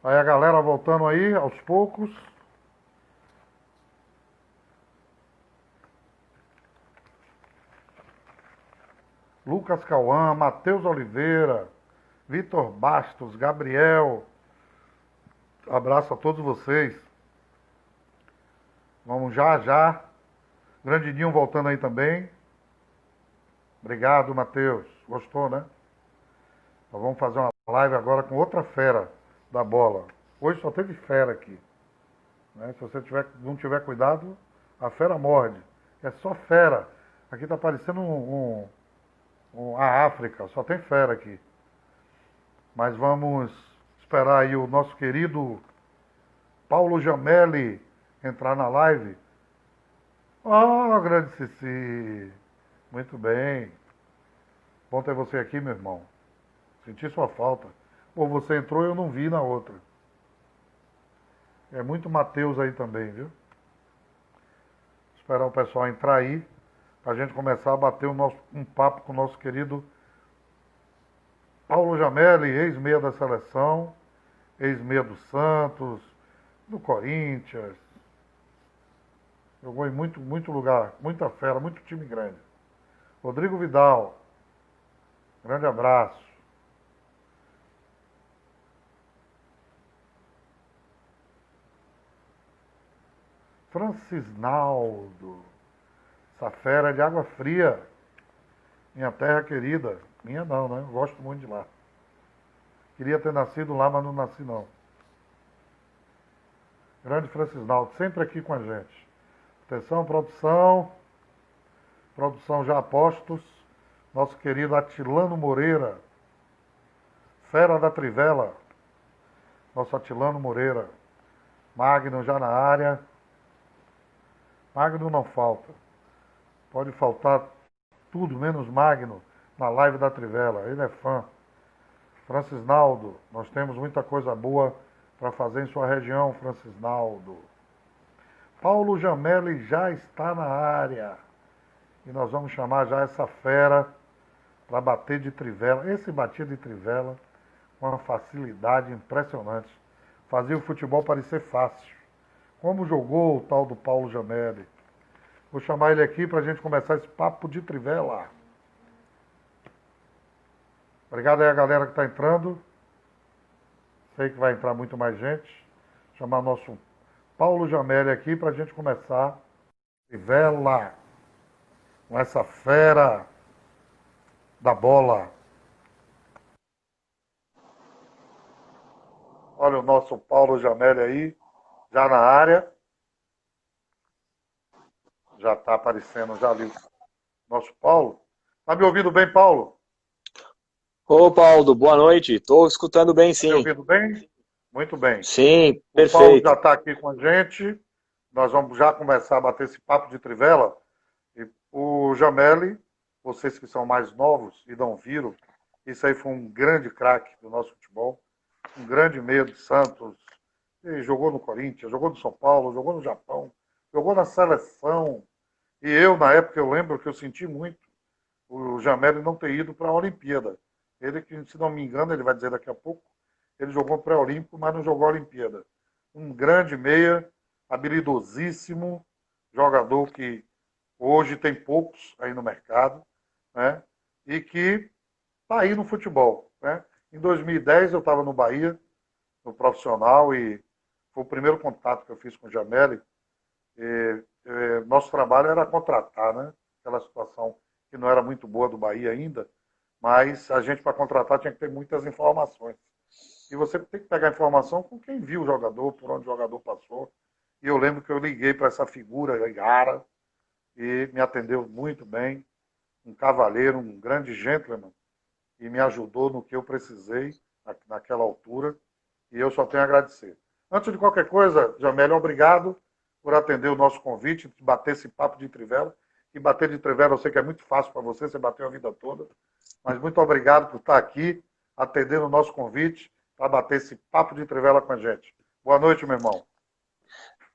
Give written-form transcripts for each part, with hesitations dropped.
Aí a galera voltando aí, aos poucos. Lucas Cauã, Matheus Oliveira, Vitor Bastos, Gabriel. Abraço a todos vocês. Vamos já, já. Grandinho voltando aí também. Obrigado, Matheus. Gostou, né? Nós vamos fazer uma live agora com outra fera da bola. Hoje só teve fera aqui. Né? Se você não tiver cuidado, a fera morde. É só fera. Aqui tá parecendo a África, só tem fera aqui. Mas vamos esperar aí o nosso querido Paulo Jamelli entrar na live. Oh, grande Cici. Muito bem. Bom ter você aqui, meu irmão. Senti sua falta. Pô, você entrou e eu não vi na outra. É muito Matheus aí também, viu? Esperar o pessoal entrar aí, pra gente começar a bater um papo com o nosso querido Paulo Jamelli, ex-meia da seleção, ex-meia do Santos, do Corinthians. Jogou em muito lugar, muita fera, muito time grande. Rodrigo Vidal, grande abraço. Francisnaldo, essa fera é de Água Fria, minha terra querida. Minha não, né? Eu gosto muito de lá. Queria ter nascido lá, mas não nasci não. Grande Francisnaldo, sempre aqui com a gente. Atenção, produção. Produção já a postos. Nosso querido Atilano Moreira, fera da Trivela. Nosso Atilano Moreira. Magno já na área. Magno não falta. Pode faltar tudo, menos Magno, na live da Trivela. Ele é fã. Francisnaldo, nós temos muita coisa boa para fazer em sua região, Francisnaldo. Paulo Jamelli já está na área. E nós vamos chamar já essa fera para bater de trivela. Esse batia de trivela com uma facilidade impressionante. Fazia o futebol parecer fácil. Como jogou o tal do Paulo Jamelli. Vou chamar ele aqui para a gente começar esse papo de trivela. Obrigado aí a galera que está entrando. Sei que vai entrar muito mais gente. Chamar nosso Paulo Jamelli aqui para a gente começar trivela com essa fera da bola. Olha o nosso Paulo Jamelli aí, já na área. Já está aparecendo, já ali o nosso Paulo. Está me ouvindo bem, Paulo? Ô, Paulo, boa noite. Estou escutando bem, Está me sim. ouvindo bem? Muito bem. Sim, O Paulo já perfeito. está aqui com a gente. Nós vamos já começar a bater esse papo de trivela. E o Jamelli, vocês que são mais novos e não viram, isso aí foi um grande craque do nosso futebol. Um grande meia de Santos. Ele jogou no Corinthians, jogou no São Paulo, jogou no Japão, jogou na seleção. E eu, na época, eu lembro que eu senti muito o Jamel não ter ido para a Olimpíada. Ele, que, se não me engano, ele vai dizer daqui a pouco, ele jogou pré-olímpico, mas não jogou a Olimpíada. Um grande meia, habilidosíssimo, jogador que hoje tem poucos aí no mercado, né? E que está aí no futebol. Né? Em 2010 eu estava no Bahia, no profissional, e foi o primeiro contato que eu fiz com o Jamel. Nosso trabalho era contratar, né? Aquela situação que não era muito boa do Bahia ainda, mas a gente, para contratar, tinha que ter muitas informações. E você tem que pegar informação com quem viu o jogador, por onde o jogador passou. E eu lembro que eu liguei para essa figura, Igara, e me atendeu muito bem. Um cavalheiro, um grande gentleman, e me ajudou no que eu precisei naquela altura. E eu só tenho a agradecer. Antes de qualquer coisa, Jamel, obrigado por atender o nosso convite, de bater esse papo de trivela. E bater de trivela eu sei que é muito fácil para você, você bateu a vida toda. Mas muito obrigado por estar aqui, atendendo o nosso convite, para bater esse papo de trivela com a gente. Boa noite, meu irmão.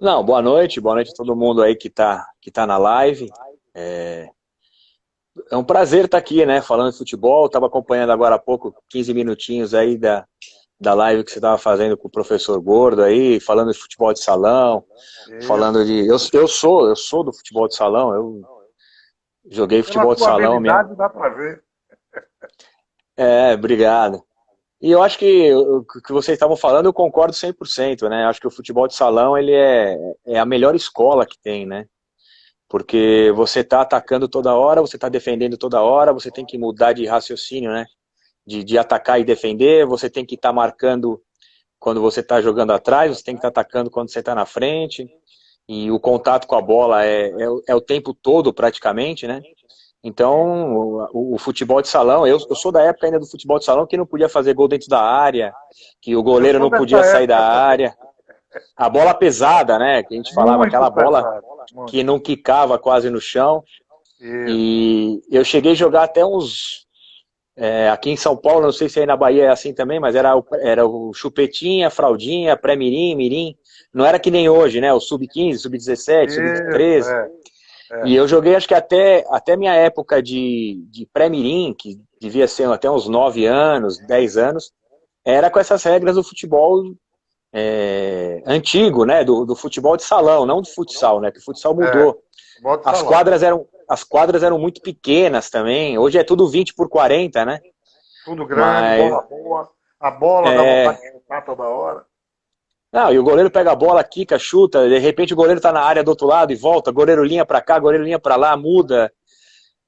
Não, boa noite a todo mundo aí que tá na live. É um prazer estar aqui, né, falando de futebol. Estava acompanhando agora há pouco, 15 minutinhos aí da da live que você estava fazendo com o professor Gordo aí, falando de futebol de salão, Isso. falando de... Eu sou do futebol de salão, eu joguei Pela futebol de sua salão, habilidade dá para ver. obrigado. E eu acho que o que vocês estavam falando, eu concordo 100%, né? Acho que o futebol de salão, ele é a melhor escola que tem, né? Porque você está atacando toda hora, você está defendendo toda hora, você tem que mudar de raciocínio, né? De atacar e defender, você tem que estar marcando quando você está jogando atrás, você tem que estar atacando quando você está na frente, e o contato com a bola é o tempo todo praticamente, né? Então, o futebol de salão, eu sou da época ainda do futebol de salão que não podia fazer gol dentro da área, que o Eu goleiro sou não dessa podia sair da época também. área, a bola pesada, né? Que a gente falava, Muito aquela bola pesado. Muito. que não quicava quase no chão, Isso. e eu cheguei a jogar até uns aqui em São Paulo, não sei se aí na Bahia é assim também, mas era o chupetinha, fraldinha, pré-mirim, mirim. Não era que nem hoje, né? O sub-15, sub-17, Isso, sub-13. E é. eu joguei, acho que até minha época de pré-mirim, que devia ser até uns 9 anos, 10 anos, era com essas regras do futebol antigo, né? Do futebol de salão, não do futsal, né? Que o futsal É. mudou. Futebol de As salão. quadras eram, as quadras eram muito pequenas também. Hoje é tudo 20 por 40, né? Tudo grande, Mas bola boa. A bola dá vontade é, de chutar toda hora. não, e o goleiro pega a bola, quica, chuta, de repente o goleiro tá na área do outro lado e volta, goleiro linha pra cá, goleiro linha pra lá, muda.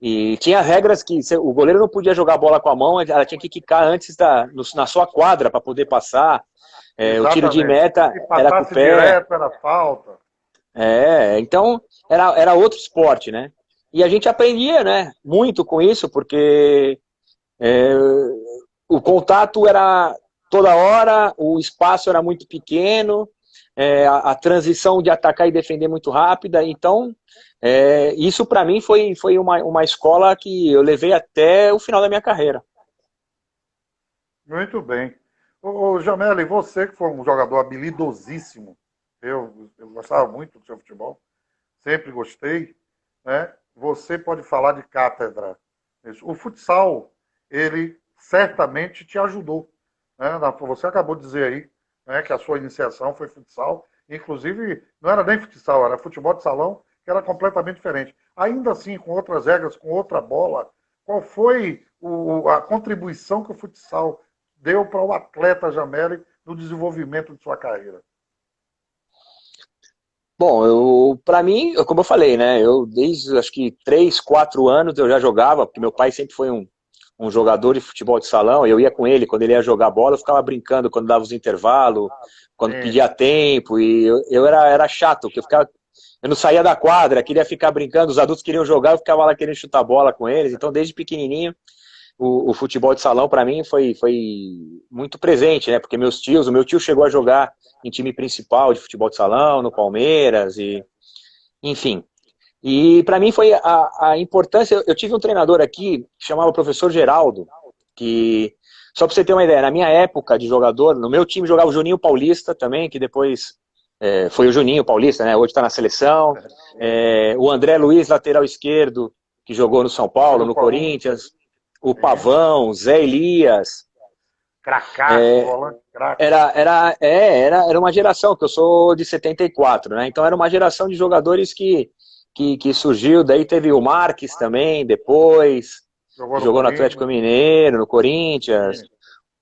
E tinha regras que o goleiro não podia jogar a bola com a mão, ela tinha que quicar antes na sua quadra para poder passar. O tiro de Exatamente. meta Se era com o passasse pé. direto, era falta. Então era outro esporte, né? E a gente aprendia, né? Muito com isso, porque é, o contato era toda hora, o espaço era muito pequeno, a transição de atacar e defender muito rápida. Então, isso para mim foi uma escola que eu levei até o final da minha carreira. Muito bem. Ô, Jamel, e você que foi um jogador habilidosíssimo, eu gostava muito do seu futebol, sempre gostei, né? Você pode falar de cátedra. O futsal, ele certamente te ajudou, né? Você acabou de dizer aí, né, que a sua iniciação foi futsal, inclusive não era nem futsal, era futebol de salão, que era completamente diferente. Ainda assim, com outras regras, com outra bola, qual foi a contribuição que o futsal deu para o atleta Jameli no desenvolvimento de sua carreira? Bom, para mim, como eu falei, né? Eu desde acho que 3, 4 anos eu já jogava, porque meu pai sempre foi um jogador de futebol de salão. Eu ia com ele quando ele ia jogar bola, eu ficava brincando quando dava os intervalos, quando Sim. pedia tempo, e eu era chato, porque eu não saía da quadra, queria ficar brincando, os adultos queriam jogar, eu ficava lá querendo chutar bola com eles. Então, desde pequenininho, o futebol de salão para mim foi muito presente, né? Porque o meu tio chegou a jogar em time principal de futebol de salão, no Palmeiras, e enfim. E para mim foi a importância. Eu tive um treinador aqui que chamava professor Geraldo, que, só para você ter uma ideia, na minha época de jogador, no meu time jogava o Juninho Paulista também, que depois foi o Juninho Paulista, né? Hoje está na seleção. O André Luiz, lateral esquerdo, que jogou no São Paulo, Jogou no no Corinthians. Corinthians. O Sim. Pavão, Zé Elias. Cracaço, volante craque. Era uma geração, que eu sou de 74, né? Então era uma geração de jogadores que surgiu, daí teve o Marques também, depois, Jogou que no jogou no Atlético Corinthians. Mineiro, no Corinthians. Sim.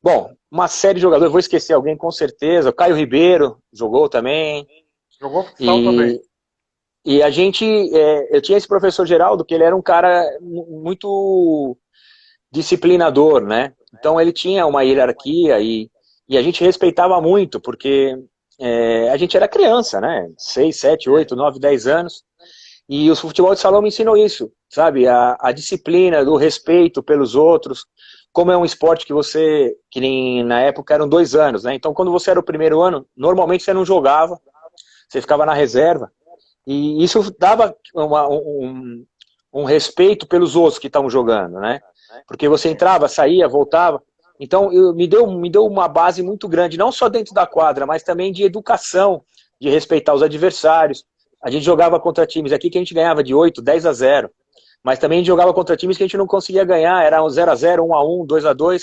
Bom, uma série de jogadores, vou esquecer alguém com certeza, o Caio Ribeiro jogou também, Jogou futsal também. e, e a gente, eu tinha esse professor Geraldo, que ele era um cara muito disciplinador, né? Então ele tinha uma hierarquia e a gente respeitava muito, porque a gente era criança, né? 6, 7, 8, 9, 10 anos, e o futebol de salão me ensinou isso, sabe? A disciplina, do respeito pelos outros, como é um esporte que nem na época eram 2 anos, né? Então quando você era o primeiro ano, normalmente você não jogava, você ficava na reserva, e isso dava um respeito pelos outros que estavam jogando, né? Porque você Sim. entrava, saía, voltava. Então, me deu uma base muito grande, não só dentro da quadra, mas também de educação, de respeitar os adversários. A gente jogava contra times aqui que a gente ganhava de 8, 10 a 0. mas também a gente jogava contra times que a gente não conseguia ganhar, era um 0-0, 1-1, 2-2.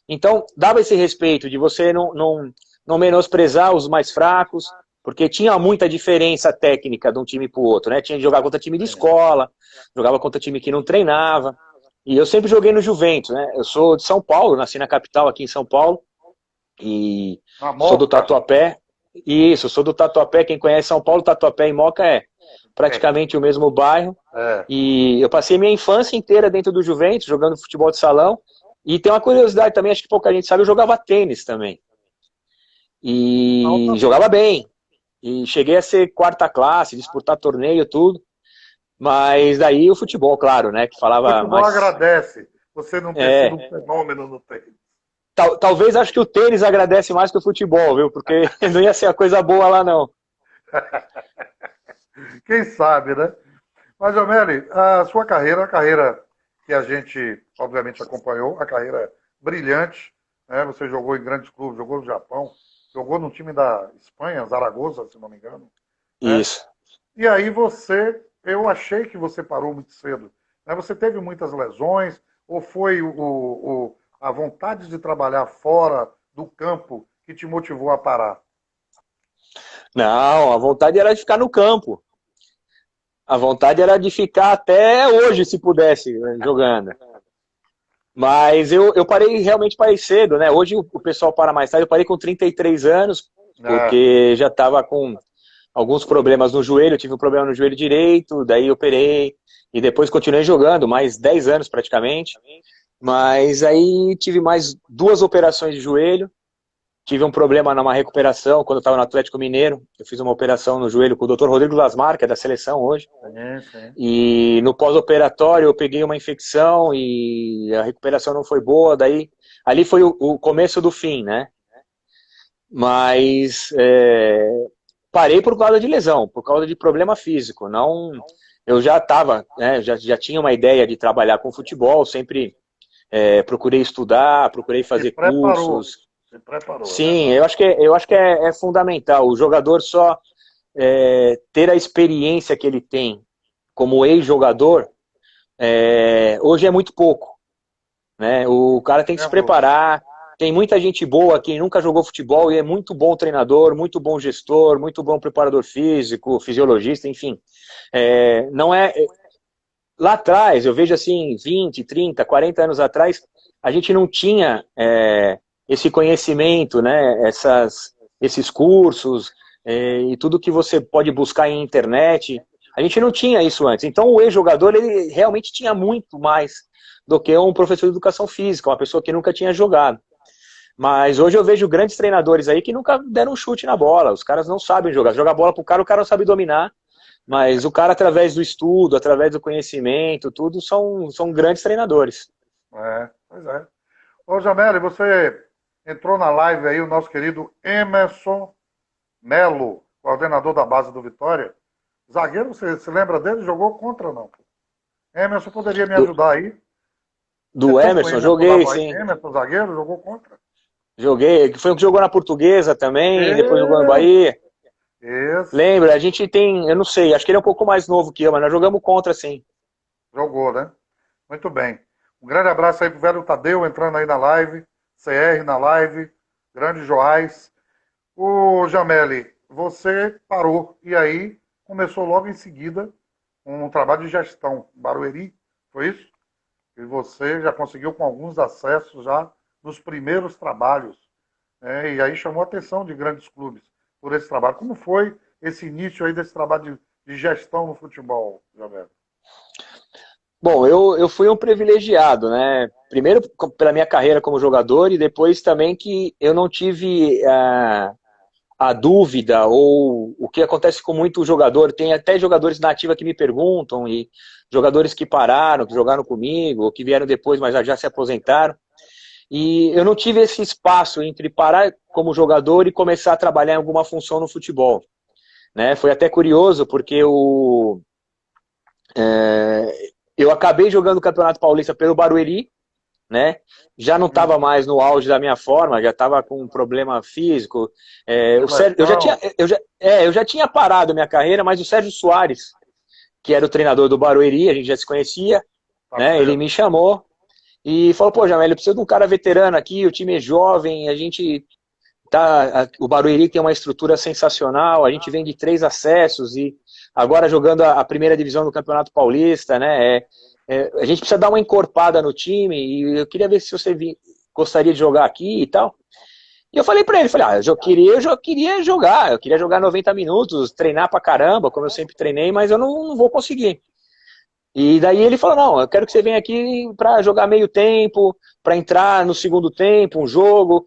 Então, dava esse respeito de você não menosprezar os mais fracos, porque tinha muita diferença técnica de um time para o outro, né? Tinha de jogar contra time de escola, jogava contra time que não treinava. E eu sempre joguei no Juventus, né? Eu sou de São Paulo, nasci na capital aqui em São Paulo, e sou do Tatuapé. Isso, sou do Tatuapé. Quem conhece São Paulo, Tatuapé e Moca é praticamente o mesmo bairro. E eu passei minha infância inteira dentro do Juventus, jogando futebol de salão. E tem uma curiosidade também, acho que pouca gente sabe, eu jogava tênis também. E jogava bem. E cheguei a ser quarta classe, disputar torneio, tudo. Mas daí o futebol, claro, né? Que falava. O futebol agradece você não ter sido um fenômeno no tênis. Talvez acho que o tênis agradece mais que o futebol, viu? Porque não ia ser a coisa boa lá, não. Quem sabe, né? Mas, Jameli, a sua carreira, a carreira que a gente, obviamente, acompanhou, a carreira brilhante, né? Você jogou em grandes clubes, jogou no Japão, jogou no time da Espanha, Zaragoza, se não me engano. Isso. Né? E aí eu achei que você parou muito cedo. Né? Você teve muitas lesões, ou foi a vontade de trabalhar fora do campo que te motivou a parar? Não, a vontade era de ficar no campo. A vontade era de ficar até hoje, se pudesse, jogando. Mas eu realmente parei cedo, né? Hoje o pessoal para mais tarde, eu parei com 33 anos, porque já estava com alguns problemas no joelho, eu tive um problema no joelho direito, daí operei, e depois continuei jogando, mais 10 anos praticamente. Mas aí tive mais 2 operações de joelho, tive um problema numa recuperação quando eu estava no Atlético Mineiro. Eu fiz uma operação no joelho com o Dr. Rodrigo Lasmar, que é da seleção hoje. Sim. E no pós-operatório eu peguei uma infecção e a recuperação não foi boa. Daí, ali foi o começo do fim, né? Mas parei por causa de lesão, por causa de problema físico. Não, eu já estava, né, já tinha uma ideia de trabalhar com futebol, sempre procurei estudar, procurei fazer cursos. Se preparou. Sim, né? eu acho que é fundamental. O jogador só ter a experiência que ele tem como ex-jogador, hoje é muito pouco. Né? O cara tem que se preparar. Tem muita gente boa que nunca jogou futebol e é muito bom treinador, muito bom gestor, muito bom preparador físico, fisiologista, enfim. Não é... Lá atrás, eu vejo assim, 20, 30, 40 anos atrás, a gente não tinha esse conhecimento, né, esses cursos e tudo que você pode buscar em internet. A gente não tinha isso antes. Então o ex-jogador, ele realmente tinha muito mais do que um professor de educação física, uma pessoa que nunca tinha jogado. Mas hoje eu vejo grandes treinadores aí que nunca deram um chute na bola. Os caras não sabem jogar. Joga a bola pro cara, o cara não sabe dominar. Mas o cara, através do estudo, através do conhecimento, tudo, são grandes treinadores. Pois é. Ô, Jameli, você entrou na live aí o nosso querido Emerson Melo, coordenador da base do Vitória. Zagueiro, você se lembra dele? Jogou contra ou não? Emerson poderia me ajudar aí? Do Emerson, joguei, sim. Emerson, zagueiro, jogou contra? Joguei, foi um que jogou na Portuguesa também, depois jogou no Bahia. Isso. Lembra, a gente tem, eu não sei, acho que ele é um pouco mais novo que eu, mas nós jogamos contra, sim. Jogou, né? Muito bem. Um grande abraço aí pro velho Tadeu entrando aí na live, CR na live, grande Joás. O Jameli, você parou e aí começou logo em seguida um trabalho de gestão, Barueri, foi isso? E você já conseguiu com alguns acessos já nos primeiros trabalhos, né? E aí chamou a atenção de grandes clubes por esse trabalho. Como foi esse início aí desse trabalho de gestão no futebol, Jameli? Bom, eu fui um privilegiado, né? Primeiro pela minha carreira como jogador e depois também que eu não tive a dúvida ou o que acontece com muito jogador. Tem até jogadores na ativa que me perguntam e jogadores que pararam, que jogaram comigo, ou que vieram depois, mas já se aposentaram. E eu não tive esse espaço entre parar como jogador e começar a trabalhar em alguma função no futebol. Né? Foi até curioso, porque eu acabei jogando o Campeonato Paulista pelo Barueri, né? Já não estava mais no auge da minha forma, já estava com um problema físico. Eu já tinha parado a minha carreira, mas o Sérgio Soares, que era o treinador do Barueri, a gente já se conhecia, Tá né? certo. Ele me chamou e falou, pô, Jamel, eu preciso de um cara veterano aqui, o time é jovem, a gente o Barueri tem uma estrutura sensacional, a gente vem de 3 acessos e agora jogando a primeira divisão do Campeonato Paulista, né? A gente precisa dar uma encorpada no time e eu queria ver se você gostaria de jogar aqui e tal. E eu falei pra ele, falei, eu queria jogar, eu queria jogar 90 minutos, treinar pra caramba, como eu sempre treinei, mas eu não vou conseguir. E daí ele falou, não, eu quero que você venha aqui para jogar meio tempo, para entrar no segundo tempo, um jogo,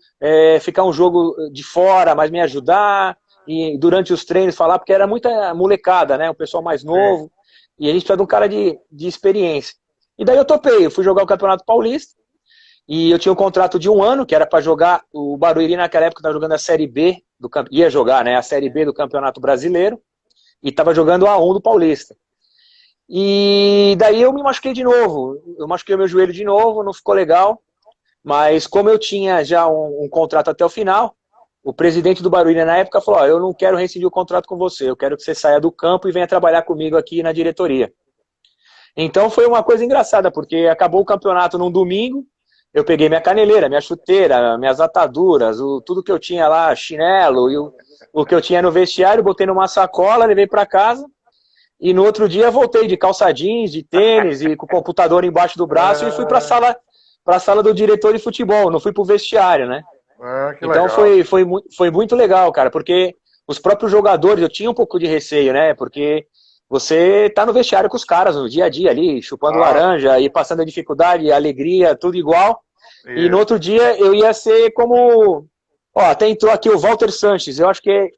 ficar um jogo de fora, mas me ajudar, e durante os treinos falar, porque era muita molecada, né, um pessoal mais Sim. novo, e a gente precisa de um cara de experiência. E daí eu topei, eu fui jogar o Campeonato Paulista, e eu tinha um contrato de 1 ano, que era para jogar, o Barueri naquela época estava jogando a Série B, ia jogar, né, a Série B do Campeonato Brasileiro, e estava jogando a 1 do Paulista. E daí eu me machuquei de novo. Eu machuquei o meu joelho de novo, não ficou legal. Mas como eu tinha já um contrato até o final, o presidente do Barueri na época falou, eu não quero rescindir o contrato com você, eu quero que você saia do campo e venha trabalhar comigo aqui na diretoria. Então foi uma coisa engraçada, porque acabou o campeonato num domingo, eu peguei minha caneleira, minha chuteira, minhas ataduras, tudo que eu tinha lá, chinelo, e o que eu tinha no vestiário, botei numa sacola, levei para casa, e no outro dia voltei de calça jeans, de tênis e com o computador embaixo do braço e fui para a sala do diretor de futebol, não fui para o vestiário, né? Que Então legal. foi muito legal, cara, porque os próprios jogadores, eu tinha um pouco de receio, né? Porque você tá no vestiário com os caras no dia a dia ali, chupando Ah, laranja e passando a dificuldade, a alegria, tudo igual. E no isso. outro dia eu ia ser como. Ó, até entrou aqui o Walter Sanches, eu acho que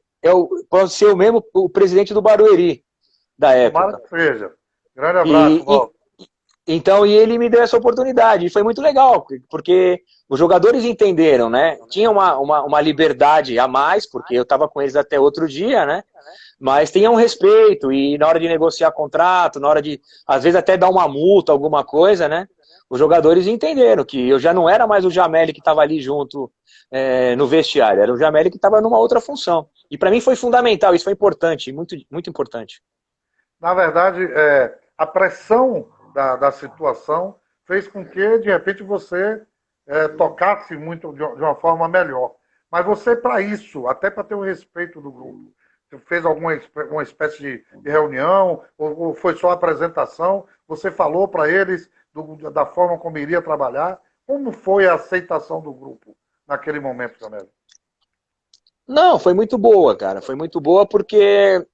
pode ser o mesmo o presidente do Barueri da Tomara época. que seja. Grande abraço, E, Walter. então, e ele me deu essa oportunidade, e foi muito legal, porque os jogadores entenderam, né? Tinha uma liberdade a mais, porque eu estava com eles até outro dia, né? Mas tinha um respeito, e na hora de negociar contrato, na hora de, às vezes, até dar uma multa, alguma coisa, né? Os jogadores entenderam que eu já não era mais o Jameli que estava ali junto no vestiário, era o Jameli que estava numa outra função. E para mim foi fundamental, isso foi importante, muito, muito importante. Na verdade, a pressão da situação fez com que, de repente, você tocasse muito de uma forma melhor. Mas você, para isso, até para ter o respeito do grupo, você fez uma espécie de reunião, ou foi só apresentação? Você falou para eles da forma como iria trabalhar? Como foi a aceitação do grupo naquele momento, Canelo? Não, foi muito boa, cara. Foi muito boa porque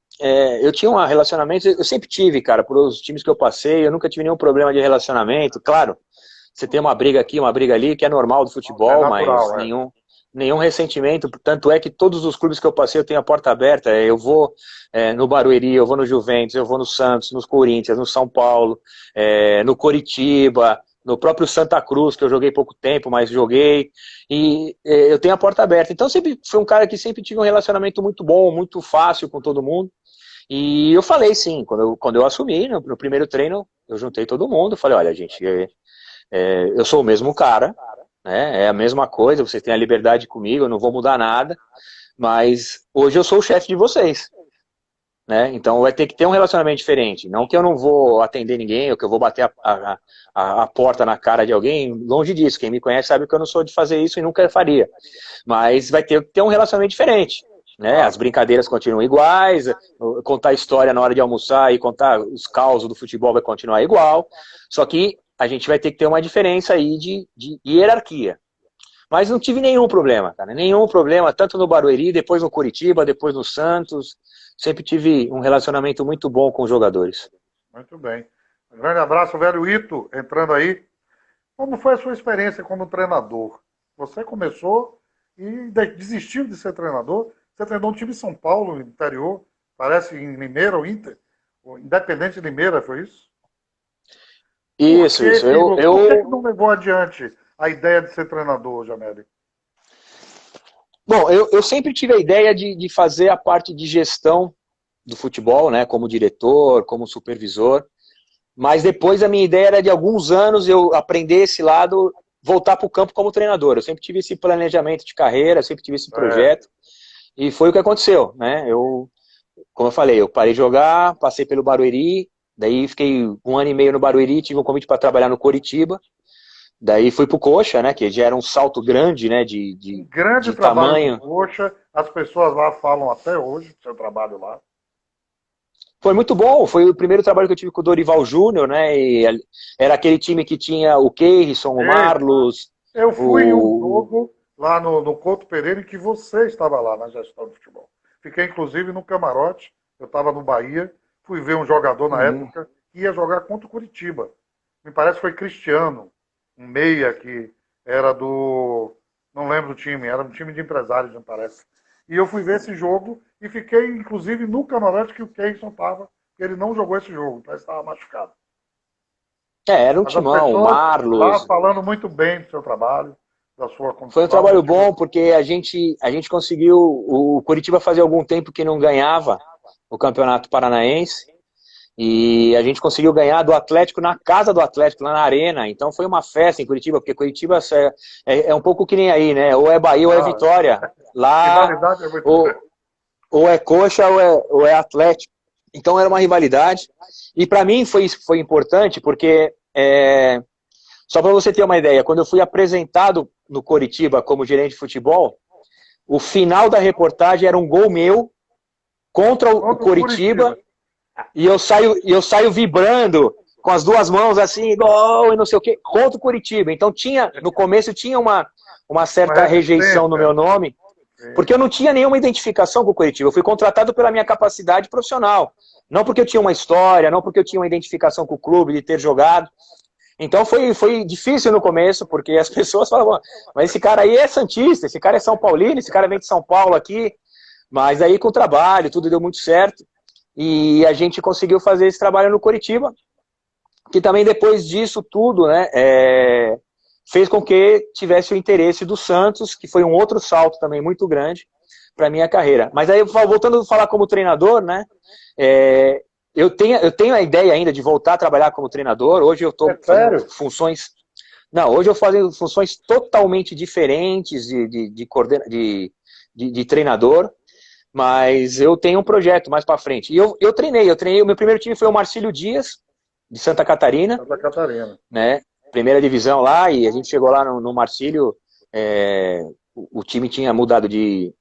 eu tinha um relacionamento, eu sempre tive, cara, por os times que eu passei, eu nunca tive nenhum problema de relacionamento. Claro, você tem uma briga aqui, uma briga ali, que é normal do É futebol, mas natural, é. nenhum ressentimento. Tanto é que todos os clubes que eu passei, eu tenho a porta aberta. Eu vou no Barueri, eu vou no Juventus, eu vou no Santos, nos Corinthians, no São Paulo, no Coritiba, no próprio Santa Cruz, que eu joguei pouco tempo, mas joguei. E eu tenho a porta aberta. Então sempre fui um cara que sempre tive um relacionamento muito bom, muito fácil com todo mundo. E eu falei sim, quando eu assumi, no primeiro treino, eu juntei todo mundo, falei, olha, gente, eu sou o mesmo cara, né? É a mesma coisa, vocês têm a liberdade comigo, eu não vou mudar nada, mas hoje eu sou o chefe de vocês, né? Então vai ter que ter um relacionamento diferente. Não que eu não vou atender ninguém, ou que eu vou bater a porta na cara de alguém, longe disso. Quem me conhece sabe que eu não sou de fazer isso e nunca faria. Mas vai ter que ter um relacionamento diferente. Né? As Claro. brincadeiras continuam iguais, contar história na hora de almoçar e contar os causos do futebol vai continuar igual, só que a gente vai ter que ter uma diferença aí de hierarquia. Mas não tive nenhum problema, cara, nenhum problema, tanto no Barueri, depois no Curitiba, depois no Santos, sempre tive um relacionamento muito bom com os jogadores. Muito bem. Um grande abraço, velho Ito, entrando aí. Como foi a sua experiência como treinador? Você começou e desistiu de ser treinador. Você treinou um time de São Paulo, interior, parece em Limeira ou Inter, ou Independente de Limeira, foi isso? Isso, isso. Por que não levou adiante a ideia de ser treinador, Jameli? Bom, eu sempre tive a ideia de fazer a parte de gestão do futebol, né, como diretor, como supervisor, mas depois a minha ideia era de alguns anos eu aprender esse lado, voltar para o campo como treinador. Eu sempre tive esse planejamento de carreira, sempre tive esse É, projeto, e foi o que aconteceu, né? Como eu falei, eu parei de jogar, passei pelo Barueri, Daí fiquei 1 ano e meio no Barueri, tive um convite para trabalhar no Coritiba. Daí fui pro Coxa, né? Que já era um salto grande, né? Um grande De trabalho no tamanho. Coxa, as pessoas lá falam até hoje do seu trabalho lá. Foi muito bom, foi o primeiro trabalho que eu tive com o Dorival Júnior, né? Era aquele time que tinha o Keirson, o E Marlos, eu fui em um o. jogo lá no Couto Pereira em que você estava lá na gestão de futebol. Fiquei inclusive no camarote, eu estava no Bahia, fui ver um jogador na Uhum. época que ia jogar contra o Curitiba. Me parece que foi Cristiano, um meia que era do. Não lembro o time, era um time de empresários, me parece. E eu fui ver esse jogo e fiquei, inclusive, no camarote que o Keirson estava, porque ele não jogou esse jogo, parece que estava machucado. Era um Mas as timão, o pessoas lá Marlos. falando muito bem do seu trabalho, da sua Foi um condição, trabalho eu tive. bom porque a gente conseguiu. O Curitiba fazia algum tempo que não ganhava o Campeonato Paranaense. E a gente conseguiu ganhar do Atlético na casa do Atlético, lá na Arena. Então foi uma festa em Curitiba, porque Curitiba é um pouco que nem aí, né? Ou é Bahia ou é Ah, Vitória. Lá, rivalidade é muito ou, grande. ou é Coxa ou é Atlético. Então era uma rivalidade. E para mim foi importante, porque, só para você ter uma ideia, quando eu fui apresentado no Curitiba como gerente de futebol, o final da reportagem era um gol meu contra o Contra o Curitiba. Curitiba. E eu saio vibrando com as duas mãos assim, gol e não sei o quê, contra o Curitiba. Então no começo tinha uma Uma certa rejeição no meu resistência. nome, Sim. porque eu não tinha nenhuma identificação com o Curitiba. Eu fui contratado pela minha capacidade profissional. Não porque eu tinha uma história, não porque eu tinha uma identificação com o clube, de ter jogado. Então foi difícil no começo, porque as pessoas falavam, mas esse cara aí é santista, esse cara é São Paulino, esse cara vem de São Paulo aqui. Mas aí com o trabalho, tudo deu muito certo. E a gente conseguiu fazer esse trabalho no Curitiba, que também depois disso tudo, né, fez com que tivesse o interesse do Santos, que foi um outro salto também muito grande para minha carreira. Mas aí, voltando a falar como treinador, né, eu tenho a ideia ainda de voltar a trabalhar como treinador. Hoje eu É estou fazendo sério? funções. Não, hoje eu faço funções totalmente diferentes de treinador. Mas eu tenho um projeto mais para frente. E eu treinei, o meu primeiro time foi o Marcílio Dias, de Santa Catarina, Santa Catarina. né? Primeira divisão lá, e a gente chegou lá no Marcílio, o time tinha mudado de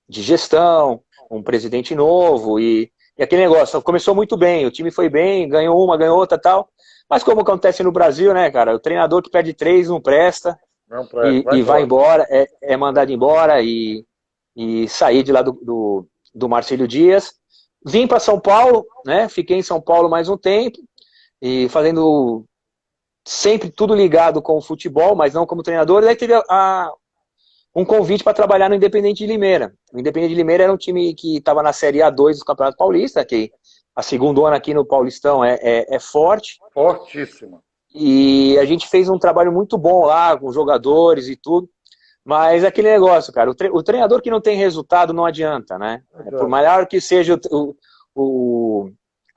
gestão, um presidente novo, e aquele negócio, começou muito bem, o time foi bem, ganhou uma, ganhou outra tal, mas como acontece no Brasil, né, cara, o treinador que perde 3 não presta, Não presta, vai e vai embora. embora, é mandado embora, e saí de lá do Marcílio Dias. Vim para São Paulo, né? Fiquei em São Paulo mais um tempo, e fazendo sempre tudo ligado com o futebol, mas não como treinador. E aí teve um convite para trabalhar no Independente de Limeira. O Independente de Limeira era um time que estava na Série A2 do Campeonato Paulista, que a segunda ano aqui no Paulistão é forte. Fortíssima. E a gente fez um trabalho muito bom lá, com jogadores e tudo. Mas é aquele negócio, cara, o treinador que não tem resultado não adianta, né? Por maior que seja o,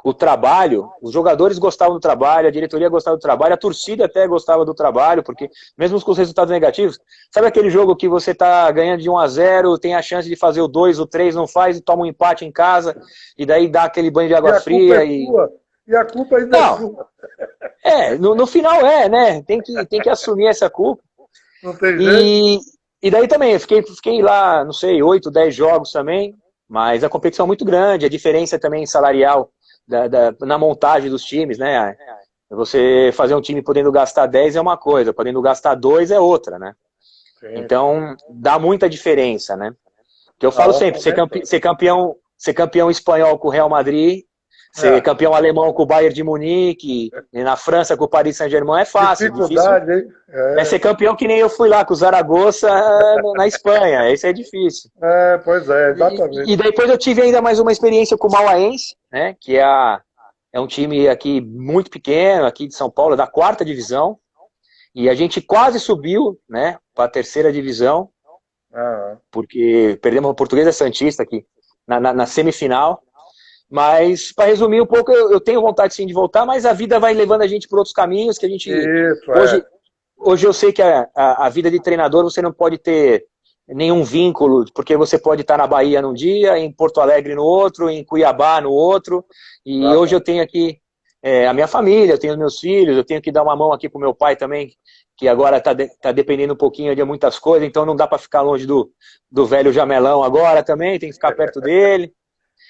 o trabalho, os jogadores gostavam do trabalho, a diretoria gostava do trabalho, a torcida até gostava do trabalho, porque mesmo com os resultados negativos, sabe aquele jogo que você tá ganhando de 1-0, tem a chance de fazer o 2, o 3, não faz e toma um empate em casa, e daí dá aquele banho de E água a culpa fria é sua. E a culpa ainda é Não, sua. no final né? Tem que assumir essa culpa. Não tem jeito? E daí também, eu fiquei lá, não sei, 8, 10 jogos também, mas a competição é muito grande, a diferença também salarial na montagem dos times, né? Você fazer um time podendo gastar 10 é uma coisa, podendo gastar 2 é outra, né? Sim, sim. Então, dá muita diferença, né? Que eu falo Não, sempre, realmente. ser campeão espanhol com o Real Madrid, ser É. campeão alemão com o Bayern de Munique, e na França com o Paris Saint-Germain é fácil, difícil Dificuldade, hein? é ser campeão que nem eu fui lá com o Zaragoza na Espanha. Isso é difícil. Pois é, E exatamente. depois eu tive ainda mais uma experiência com o Mauaense, né? Que é um time aqui muito pequeno, aqui de São Paulo, da quarta divisão. E a gente quase subiu, né? Para a terceira divisão, Ah, porque perdemos a Portuguesa Santista aqui na semifinal. Mas, para resumir um pouco, eu tenho vontade sim de voltar, mas a vida vai levando a gente por outros caminhos que a gente. isso, Hoje, Hoje eu sei que a vida de treinador você não pode ter nenhum vínculo, porque você pode estar na Bahia num dia, em Porto Alegre no outro, em Cuiabá no outro, e hoje eu exatamente. tenho aqui a minha família, eu tenho os meus filhos, eu tenho que dar uma mão aqui pro meu pai também, que agora tá dependendo um pouquinho de muitas coisas, então não dá para ficar longe do velho Jamelão agora também, tem que ficar perto dele.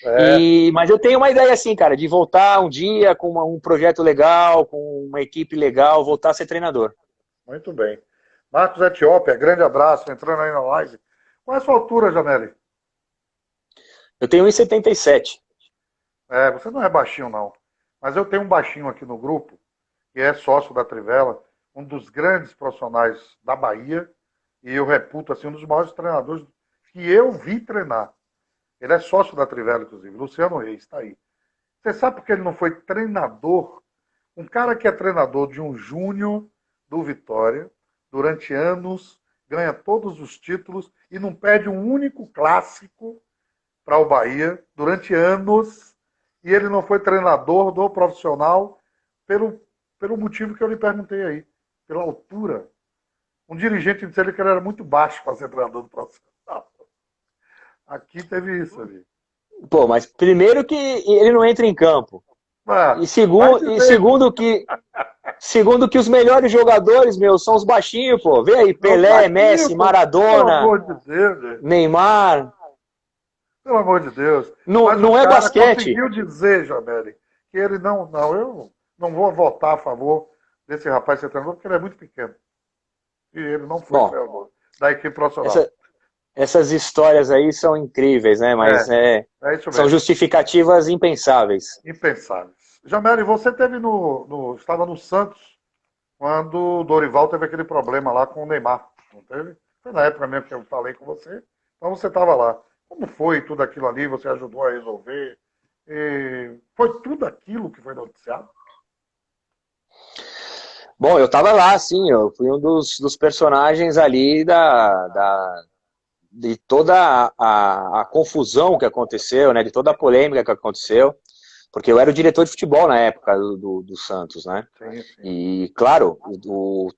É, Mas eu tenho uma ideia assim, cara, de voltar um dia com um projeto legal, com uma equipe legal, voltar a ser treinador. muito bem. Marcos Etiópia, grande abraço, entrando aí na live. Qual é a sua altura, Jameli? Eu tenho 1,77. É, você não é baixinho, não. Mas eu tenho um baixinho aqui no grupo, que é sócio da Trivela, um dos grandes profissionais da Bahia, e eu reputo assim, um dos maiores treinadores que eu vi treinar. Ele é sócio da Trivela, inclusive. Luciano Reis, está aí. Você sabe porque ele não foi treinador? Um cara que é treinador de um júnior do Vitória, durante anos, ganha todos os títulos e não perde um único clássico para o Bahia durante anos, e ele não foi treinador do profissional pelo motivo que eu lhe perguntei aí, pela altura. Um dirigente disse ele que ele era muito baixo para ser treinador do profissional. Aqui teve isso ali. Pô, mas primeiro que ele não entra em campo. Ah, E vai segundo, e dizer, segundo que segundo que os melhores jogadores, meu, são os baixinhos, pô. Vê aí, não Pelé, baixinho, Messi, pô. Pelo Maradona, amor de Deus, gente. Neymar. Pelo amor de Deus. Não, Mas o não é cara basquete. conseguiu dizer, Jameli, que ele não, eu não vou votar a favor desse rapaz ser treinador, porque ele é muito pequeno. E ele não foi Bom, treinador da equipe profissional. essa, essas histórias aí são incríveis, né? Mas É isso são mesmo. justificativas impensáveis. Impensáveis. Jameli, você teve estava no Santos quando o Dorival teve aquele problema lá com o Neymar, não teve? Foi na época mesmo que eu falei com você. Então você estava lá. Como foi tudo aquilo ali? Você ajudou a resolver? E foi tudo aquilo que foi noticiado? Bom, eu tava lá, sim, eu fui um dos personagens ali de toda a confusão que aconteceu, né? De toda a polêmica que aconteceu. Porque eu era o diretor de futebol na época do Santos, né? Sim, sim. E, claro,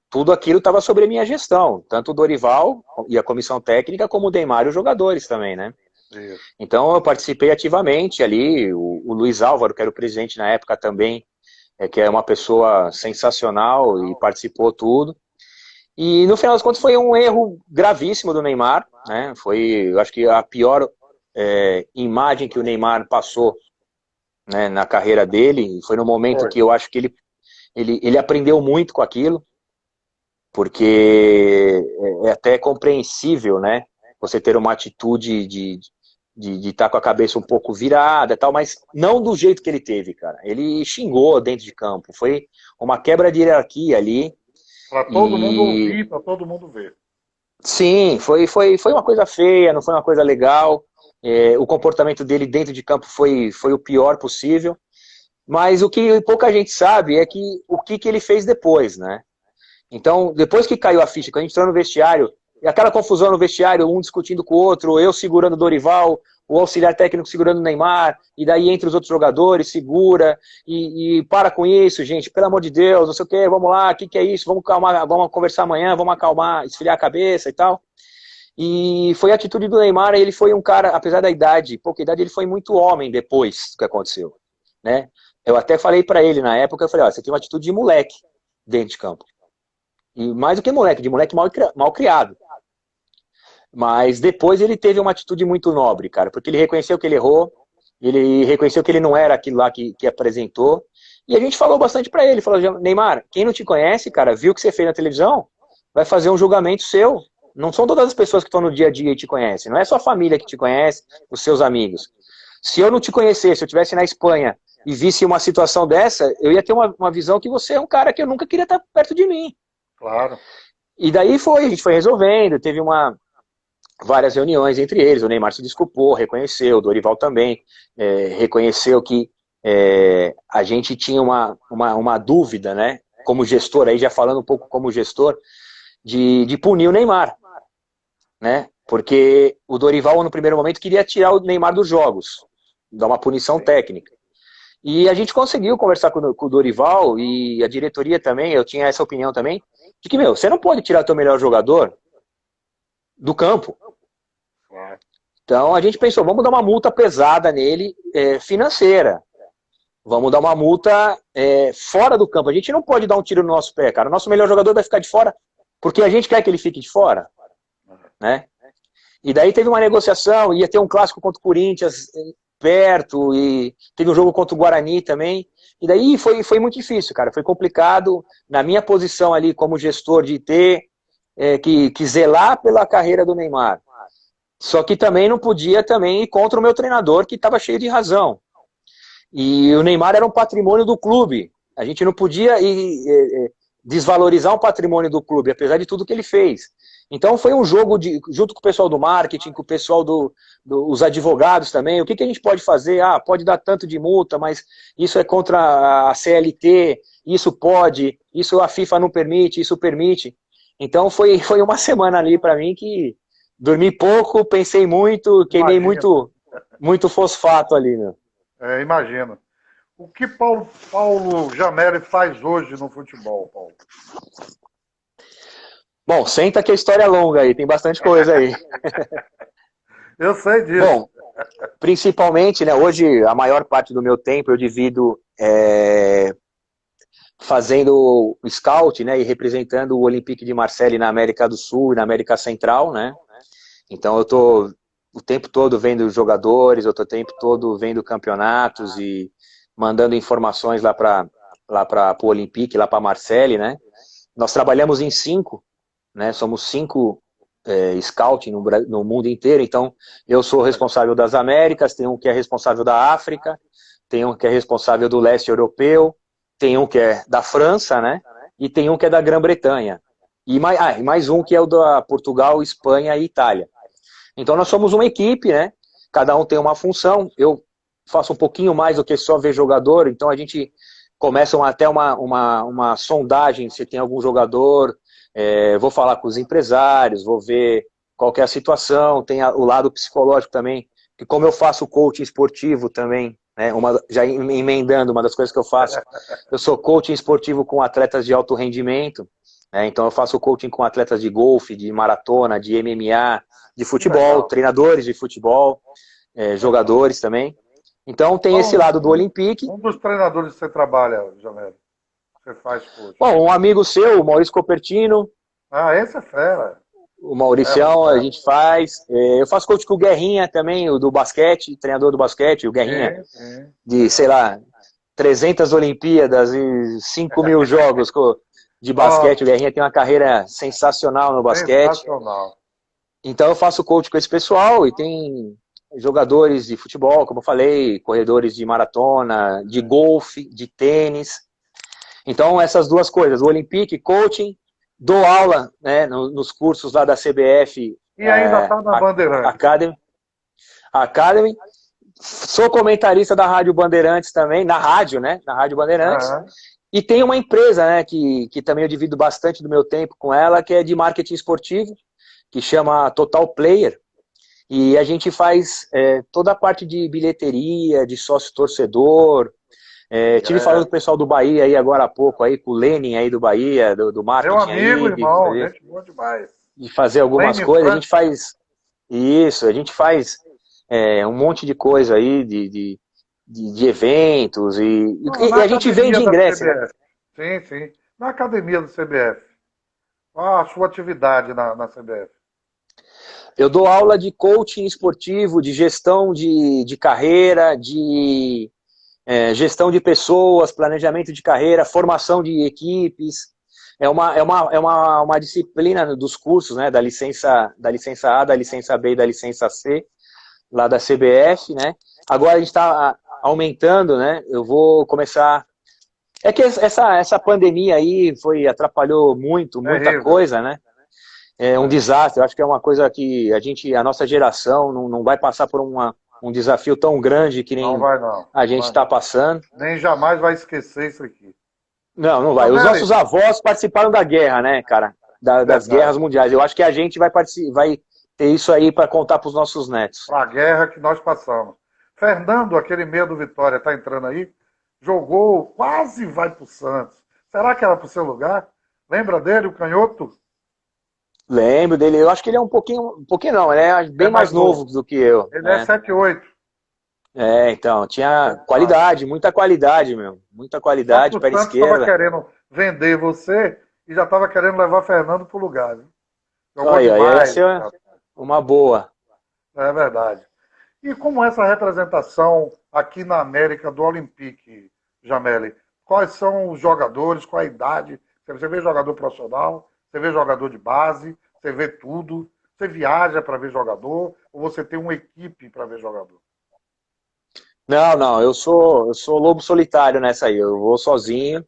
tudo aquilo estava sobre a minha gestão, tanto o Dorival e a comissão técnica, como o Neymar e os jogadores também, né? Isso. Então eu participei ativamente ali, o Luiz Álvaro, que era o presidente na época também, que é uma pessoa sensacional e participou tudo. E no final das contas foi um erro gravíssimo do Neymar, né? Foi, eu acho que a pior imagem que o Neymar passou, né, na carreira dele. Foi no momento Foi. que eu acho que ele aprendeu muito com aquilo, porque é até compreensível, né? Você ter uma atitude de estar com a cabeça um pouco virada e tal, mas não do jeito que ele teve, cara. Ele xingou dentro de campo. Foi uma quebra de hierarquia ali. Para todo mundo E ouvir, para todo mundo ver. sim, foi uma coisa feia, não foi uma coisa legal. O comportamento dele dentro de campo foi o pior possível. Mas o que pouca gente sabe é que o que ele fez depois, né? Então, depois que caiu a ficha, quando a gente entrou no vestiário, e aquela confusão no vestiário, um discutindo com o outro, eu segurando o Dorival, o auxiliar técnico segurando o Neymar, e daí entre os outros jogadores, segura, e para com isso, gente, pelo amor de Deus, não sei o que, vamos lá, o que é isso, vamos calmar, vamos conversar amanhã, vamos acalmar, esfriar a cabeça e tal. E foi a atitude do Neymar, ele foi um cara, apesar da idade, pouca idade, ele foi muito homem depois do que aconteceu, né? Eu até falei para ele na época, eu falei, ó, você tem uma atitude de moleque dentro de campo. E mais do que moleque, de moleque mal criado. Mas depois ele teve uma atitude muito nobre, cara, porque ele reconheceu que ele errou, ele reconheceu que ele não era aquilo lá que apresentou, e a gente falou bastante para ele, falou, Neymar, quem não te conhece, cara, viu o que você fez na televisão, vai fazer um julgamento seu. Não são todas as pessoas que estão no dia a dia e te conhecem, não é só a família que te conhece, os seus amigos. Se eu não te conhecesse, se eu estivesse na Espanha e visse uma situação dessa, eu ia ter uma visão que você é um cara que eu nunca queria estar perto de mim. Claro. E daí a gente foi resolvendo, teve várias reuniões entre eles, o Neymar se desculpou, reconheceu, o Dorival também reconheceu que a gente tinha uma dúvida, né, como gestor, aí já falando um pouco como gestor, de punir o Neymar, né, porque o Dorival no primeiro momento queria tirar o Neymar dos jogos, dar uma punição técnica. E a gente conseguiu conversar com o Dorival e a diretoria também, eu tinha essa opinião também, de que, você não pode tirar o teu melhor jogador do campo. Então a gente pensou, vamos dar uma multa pesada nele, financeira. vamos dar uma multa fora do campo. A gente não pode dar um tiro no nosso pé, cara. O nosso melhor jogador vai ficar de fora porque a gente quer que ele fique de fora, né? E daí teve uma negociação, ia ter um clássico contra o Corinthians perto, e teve um jogo contra o Guarani também. E daí foi muito difícil, cara. Foi complicado. Na minha posição ali como gestor de ter que zelar pela carreira do Neymar. Só que também não podia também ir contra o meu treinador, que estava cheio de razão. E o Neymar era um patrimônio do clube. A gente não podia desvalorizar um patrimônio do clube, apesar de tudo que ele fez. Então foi um jogo junto com o pessoal do marketing, com o pessoal dos advogados também. O que a gente pode fazer? Pode dar tanto de multa, mas isso é contra a CLT, isso pode, isso a FIFA não permite, isso permite. Então foi uma semana ali para mim que dormi pouco, pensei muito, queimei muito fosfato ali, meu. Imagino. O que Paulo Jameli faz hoje no futebol, Paulo? Bom, senta que a história é longa aí, tem bastante coisa aí. Eu sei disso. Bom, principalmente, né, hoje a maior parte do meu tempo eu divido fazendo scout, né, e representando o Olympique de Marseille na América do Sul e na América Central, né. Então eu tô o tempo todo vendo jogadores, eu tô o tempo todo vendo campeonatos e mandando informações lá para o Olympique, lá para Marseille, né. Nós trabalhamos em 5, né, somos 5 scouting no mundo inteiro, então eu sou responsável das Américas, tem um que é responsável da África, tem um que é responsável do leste europeu, tem um que é da França, né, e tem um que é da Grã-Bretanha, e mais um que é o da Portugal, Espanha e Itália. Então nós somos uma equipe, né, cada um tem uma função, eu faço um pouquinho mais do que só ver jogador, então a gente começa até uma sondagem se tem algum jogador. Vou falar com os empresários, vou ver qual que é a situação, tem o lado psicológico também, que como eu faço coaching esportivo também, né, já emendando uma das coisas que eu faço, eu sou coaching esportivo com atletas de alto rendimento, né, então eu faço coaching com atletas de golfe, de maratona, de MMA, de futebol, treinadores de futebol, jogadores também. Então tem esse lado do Olympique. Um dos treinadores que você trabalha, Jamel, você faz coach? Bom, um amigo seu, o Maurício Copertino. Esse é fera. O Mauricião a gente faz. Eu faço coach com o Guerrinha também, o do basquete, treinador do basquete, o Guerrinha, de, sei lá, 300 Olimpíadas e 5 mil jogos de basquete. O Guerrinha tem uma carreira sensacional no basquete. Sensacional. Então eu faço coach com esse pessoal e tem jogadores de futebol, como eu falei, corredores de maratona, de golfe, de tênis. Então essas duas coisas, o Olympique, coaching, dou aula, né, nos cursos lá da CBF. E ainda está na Bandeirantes. Academy. Sou comentarista da Rádio Bandeirantes também, na rádio, né, na Rádio Bandeirantes. E tem uma empresa, né, que também eu divido bastante do meu tempo com ela, que é de marketing esportivo, que chama Total Player. E a gente faz toda a parte de bilheteria, de sócio-torcedor. Tive falando com o pessoal do Bahia aí agora há pouco, aí, com o Lenin aí do Bahia, do marketing. Meu amigo, aí, irmão, gente boa demais. De fazer algumas coisas, a gente faz isso, a gente faz um monte de coisa aí, de eventos, e a gente vende ingresso. Né? Sim. Na academia do CBF. Qual a sua atividade na CBF? Eu dou aula de coaching esportivo, de gestão de carreira, de gestão de pessoas, planejamento de carreira, formação de equipes. É uma disciplina dos cursos, né, da licença A, da licença B e da licença C, lá da CBF, né? Agora a gente está aumentando, né? Eu vou começar. É que essa pandemia aí atrapalhou muita coisa, né? É um desastre. Eu acho que é uma coisa que a nossa geração não vai passar por um desafio tão grande que nem a gente está passando. Nem jamais vai esquecer isso aqui. Não vai. Os nossos avós participaram da guerra, né, cara? Das guerras mundiais. Eu acho que a gente vai ter isso aí para contar para os nossos netos. Para a guerra que nós passamos. Fernando, aquele meia do Vitória, tá entrando aí? Jogou, quase vai pro Santos. Será que era pro seu lugar? Lembra dele, o canhoto? Lembro dele. Eu acho que ele é um pouquinho não, ele é bem mais novo do que eu. Ele é 7'8". Então, tinha qualidade, muita qualidade, meu. Muita qualidade, Próprio pé Santos estava esquerda. querendo vender você e já estava querendo levar Fernando pro lugar. Viu? Jogou Aí ia demais. ser uma boa. É verdade. E como essa representação aqui na América do Olympique, Jameli? Quais são os jogadores, qual a idade? Você vê jogador profissional, você vê jogador de base, você vê tudo. Você viaja para ver jogador ou você tem uma equipe para ver jogador? Não, não, eu sou lobo solitário nessa aí. Eu vou sozinho,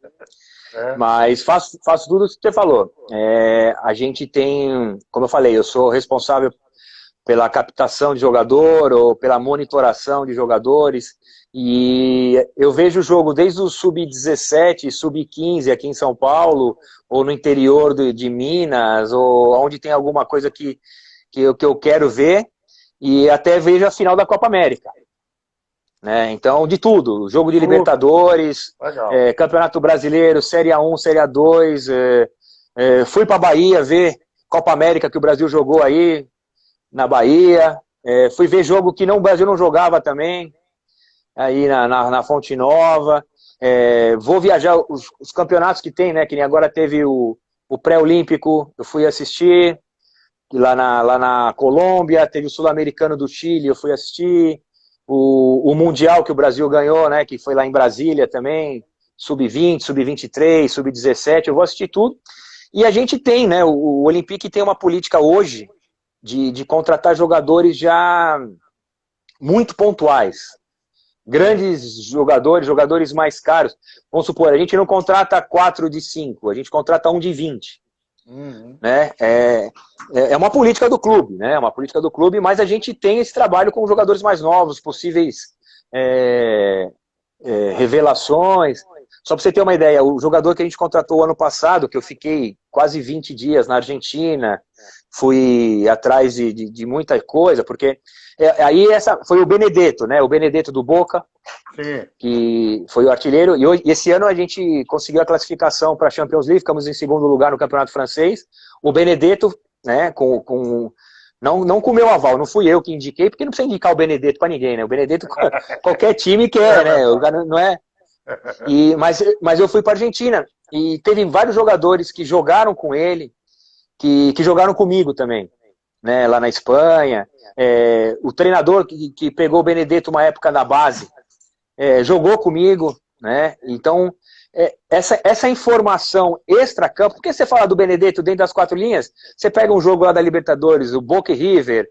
É, mas faço tudo o que você falou. A gente tem, como eu falei, eu sou responsável pela captação de jogador ou pela monitoração de jogadores. E eu vejo o jogo desde o sub-17, sub-15 aqui em São Paulo, ou no interior de Minas, ou onde tem alguma coisa que eu quero ver, e até vejo a final da Copa América. Né? Então, de tudo, jogo de Libertadores, legal. Campeonato Brasileiro, Série A1, Série A2, fui para Bahia ver Copa América que o Brasil jogou aí, na Bahia, fui ver jogo que o Brasil não jogava também, aí na Fonte Nova, vou viajar os campeonatos que tem, né, que nem agora teve o pré-olímpico, eu fui assistir, lá na Colômbia, teve o Sul-Americano do Chile, eu fui assistir, o Mundial que o Brasil ganhou, né, que foi lá em Brasília também, sub-20, sub-23, sub-17, eu vou assistir tudo, e a gente tem, né, o Olympique tem uma política hoje, de contratar jogadores já muito pontuais. Grandes jogadores, jogadores mais caros. Vamos supor, a gente não contrata 4 de 5, a gente contrata 1 de 20. Uhum. Né? É uma política do clube, né? É uma política do clube, mas a gente tem esse trabalho com jogadores mais novos, possíveis revelações. Só para você ter uma ideia, o jogador que a gente contratou ano passado, que eu fiquei quase 20 dias na Argentina, fui atrás de muita coisa, porque aí essa foi o Benedetto, né? O Benedetto do Boca, Sim. que foi o artilheiro, e esse ano a gente conseguiu a classificação para a Champions League, ficamos em segundo lugar no Campeonato Francês. O Benedetto, né, não com o meu aval, não fui eu que indiquei, porque não precisa indicar o Benedetto para ninguém, né? O Benedetto qualquer time quer, né? O cara não é. Mas eu fui para a Argentina e teve vários jogadores que jogaram com ele, que jogaram comigo também, né? Lá na Espanha. O treinador que pegou o Benedetto uma época na base jogou comigo, né? Então essa informação extra-campo, porque você fala do Benedetto dentro das 4 linhas, você pega um jogo lá da Libertadores, o Boca e River,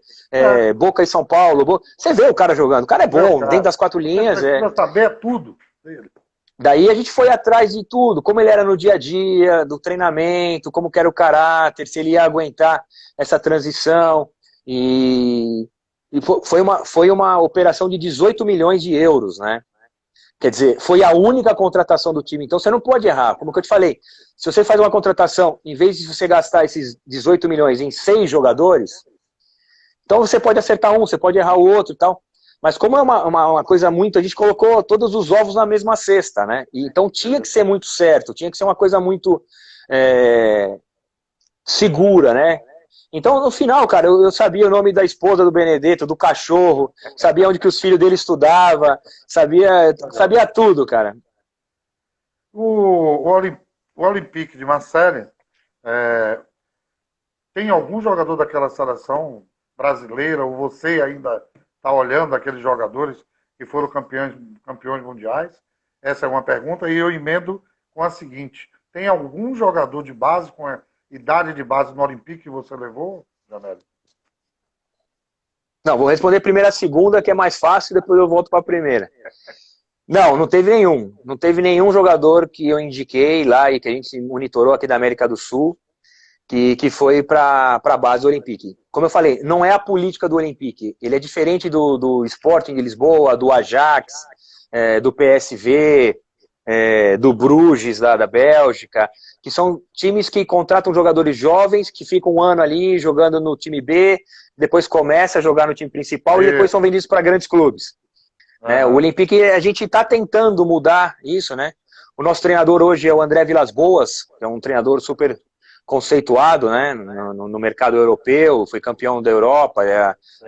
Boca e São Paulo, você vê o cara jogando, o cara é bom, dentro das 4 linhas. Você precisa saber tudo dele. Daí a gente foi atrás de tudo, como ele era no dia a dia, do treinamento, como que era o caráter, se ele ia aguentar essa transição. E foi uma operação de 18 milhões de euros, né? Quer dizer, foi a única contratação do time. Então você não pode errar. Como que eu te falei, se você faz uma contratação, em vez de você gastar esses 18 milhões em 6 jogadores, então você pode acertar um, você pode errar o outro e tal. Mas como é uma coisa muito... A gente colocou todos os ovos na mesma cesta, né? E, então tinha que ser muito certo, tinha que ser uma coisa muito segura, né? Então, no final, cara, eu sabia o nome da esposa do Benedetto, do cachorro, sabia onde que os filhos dele estudavam, sabia tudo, cara. O Olympique de Marseille tem algum jogador daquela seleção brasileira, ou você ainda está olhando aqueles jogadores que foram campeões mundiais? Essa é uma pergunta, e eu emendo com a seguinte: tem algum jogador de base, com a idade de base no Olympique que você levou, Janelli? Não, vou responder primeiro a segunda, que é mais fácil, depois eu volto para a primeira. Não teve nenhum. Não teve nenhum jogador que eu indiquei lá e que a gente monitorou aqui da América do Sul que foi para a base do Olympique. Como eu falei, não é a política do Olympique. Ele é diferente do Sporting de Lisboa, do Ajax, do PSV, do Bruges, da Bélgica, que são times que contratam jogadores jovens, que ficam um ano ali jogando no time B, depois começa a jogar no time principal e depois são vendidos para grandes clubes. O Olympique, a gente está tentando mudar isso, né? O nosso treinador hoje é o André Vilas-Boas, que é um treinador super conceituado, né, no mercado europeu, foi campeão da Europa,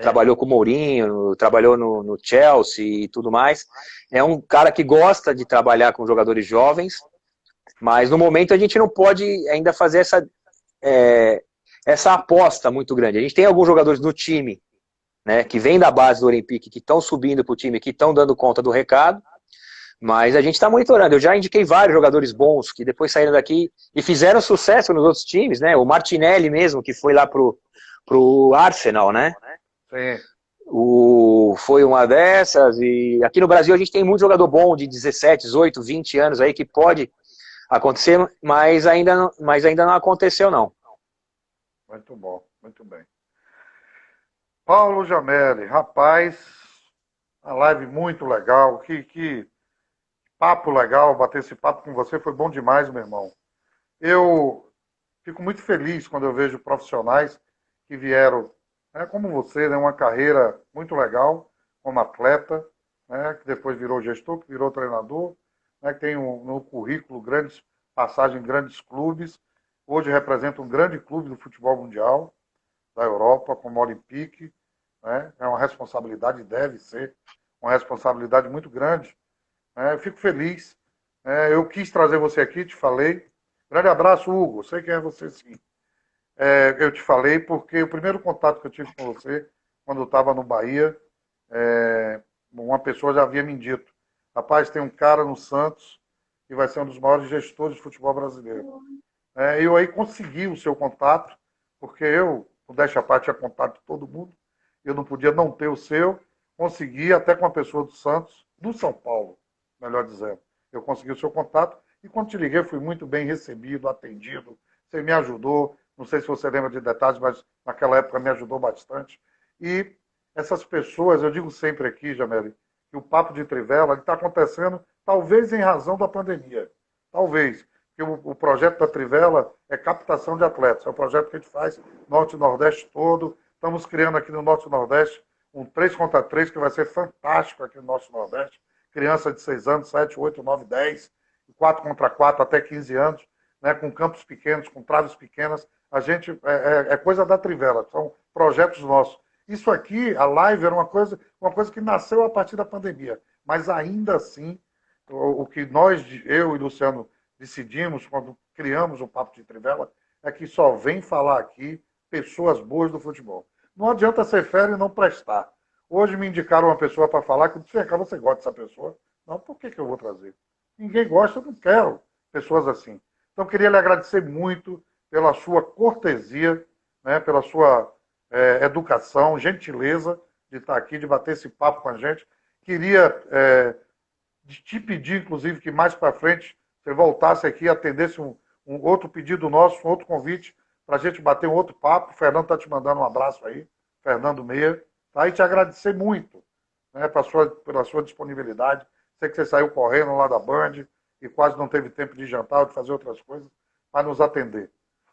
trabalhou com o Mourinho, trabalhou no Chelsea e tudo mais. É um cara que gosta de trabalhar com jogadores jovens, mas no momento a gente não pode ainda fazer essa aposta muito grande. A gente tem alguns jogadores no time, né, que vêm da base do Olympique, que estão subindo para o time, que estão dando conta do recado, mas a gente está monitorando. Eu já indiquei vários jogadores bons que depois saíram daqui e fizeram sucesso nos outros times, né? O Martinelli mesmo, que foi lá pro Arsenal, né? Sim. Foi uma dessas, e aqui no Brasil a gente tem muito jogador bom de 17, 18, 20 anos aí que pode acontecer, mas ainda não aconteceu, não. Muito bom, muito bem. Paulo Jameli, rapaz, uma live muito legal, que papo legal, bater esse papo com você foi bom demais, meu irmão. Eu fico muito feliz quando eu vejo profissionais que vieram, né, como você, né, uma carreira muito legal como atleta, né, que depois virou gestor, que virou treinador, né, que tem no currículo grandes passagens em grandes clubes. Hoje representa um grande clube do futebol mundial da Europa, como o Olympique, né? É uma responsabilidade, deve ser uma responsabilidade muito grande. Eu fico feliz. Eu quis trazer você aqui, te falei. Grande abraço, Hugo. Sei quem é você, sim. Eu te falei porque o primeiro contato que eu tive com você, quando eu estava no Bahia, uma pessoa já havia me dito: rapaz, tem um cara no Santos que vai ser um dos maiores gestores de futebol brasileiro. Eu aí consegui o seu contato, porque eu, modéstia à parte, tinha contato de todo mundo. Eu não podia não ter o seu. Consegui até com a pessoa do Santos, do São Paulo, melhor dizendo. Eu consegui o seu contato e quando te liguei fui muito bem recebido, atendido. Você me ajudou, não sei se você lembra de detalhes, mas naquela época me ajudou bastante. E essas pessoas, eu digo sempre aqui, Jameli, que o Papo de Trivela está acontecendo talvez em razão da pandemia. Talvez. Porque o projeto da Trivela é captação de atletas. É um projeto que a gente faz Norte e Nordeste todo. Estamos criando aqui no Norte e Nordeste um 3 contra 3 que vai ser fantástico aqui no Norte e Nordeste. Criança de 6 anos, 7, 8, 9, 10, 4 contra 4 até 15 anos, né, com campos pequenos, com traves pequenas. A gente é coisa da Trivela, são projetos nossos. Isso aqui, a live, era uma coisa que nasceu a partir da pandemia. Mas ainda assim, o que eu e Luciano decidimos quando criamos o Papo de Trivela é que só vem falar aqui pessoas boas do futebol. Não adianta ser fera e não prestar. Hoje me indicaram uma pessoa para falar que eu disse: cara, você gosta dessa pessoa? Não, por que eu vou trazer? Ninguém gosta, eu não quero pessoas assim. Então, queria lhe agradecer muito pela sua cortesia, né, pela sua educação, gentileza de estar aqui, de bater esse papo com a gente. Queria te pedir, inclusive, que mais para frente você voltasse aqui e atendesse um outro pedido nosso, um outro convite, para a gente bater um outro papo. O Fernando está te mandando um abraço aí, Fernando Meia, tá? E te agradecer muito, né, pela sua disponibilidade. Sei que você saiu correndo lá da Band e quase não teve tempo de jantar ou de fazer outras coisas para nos atender.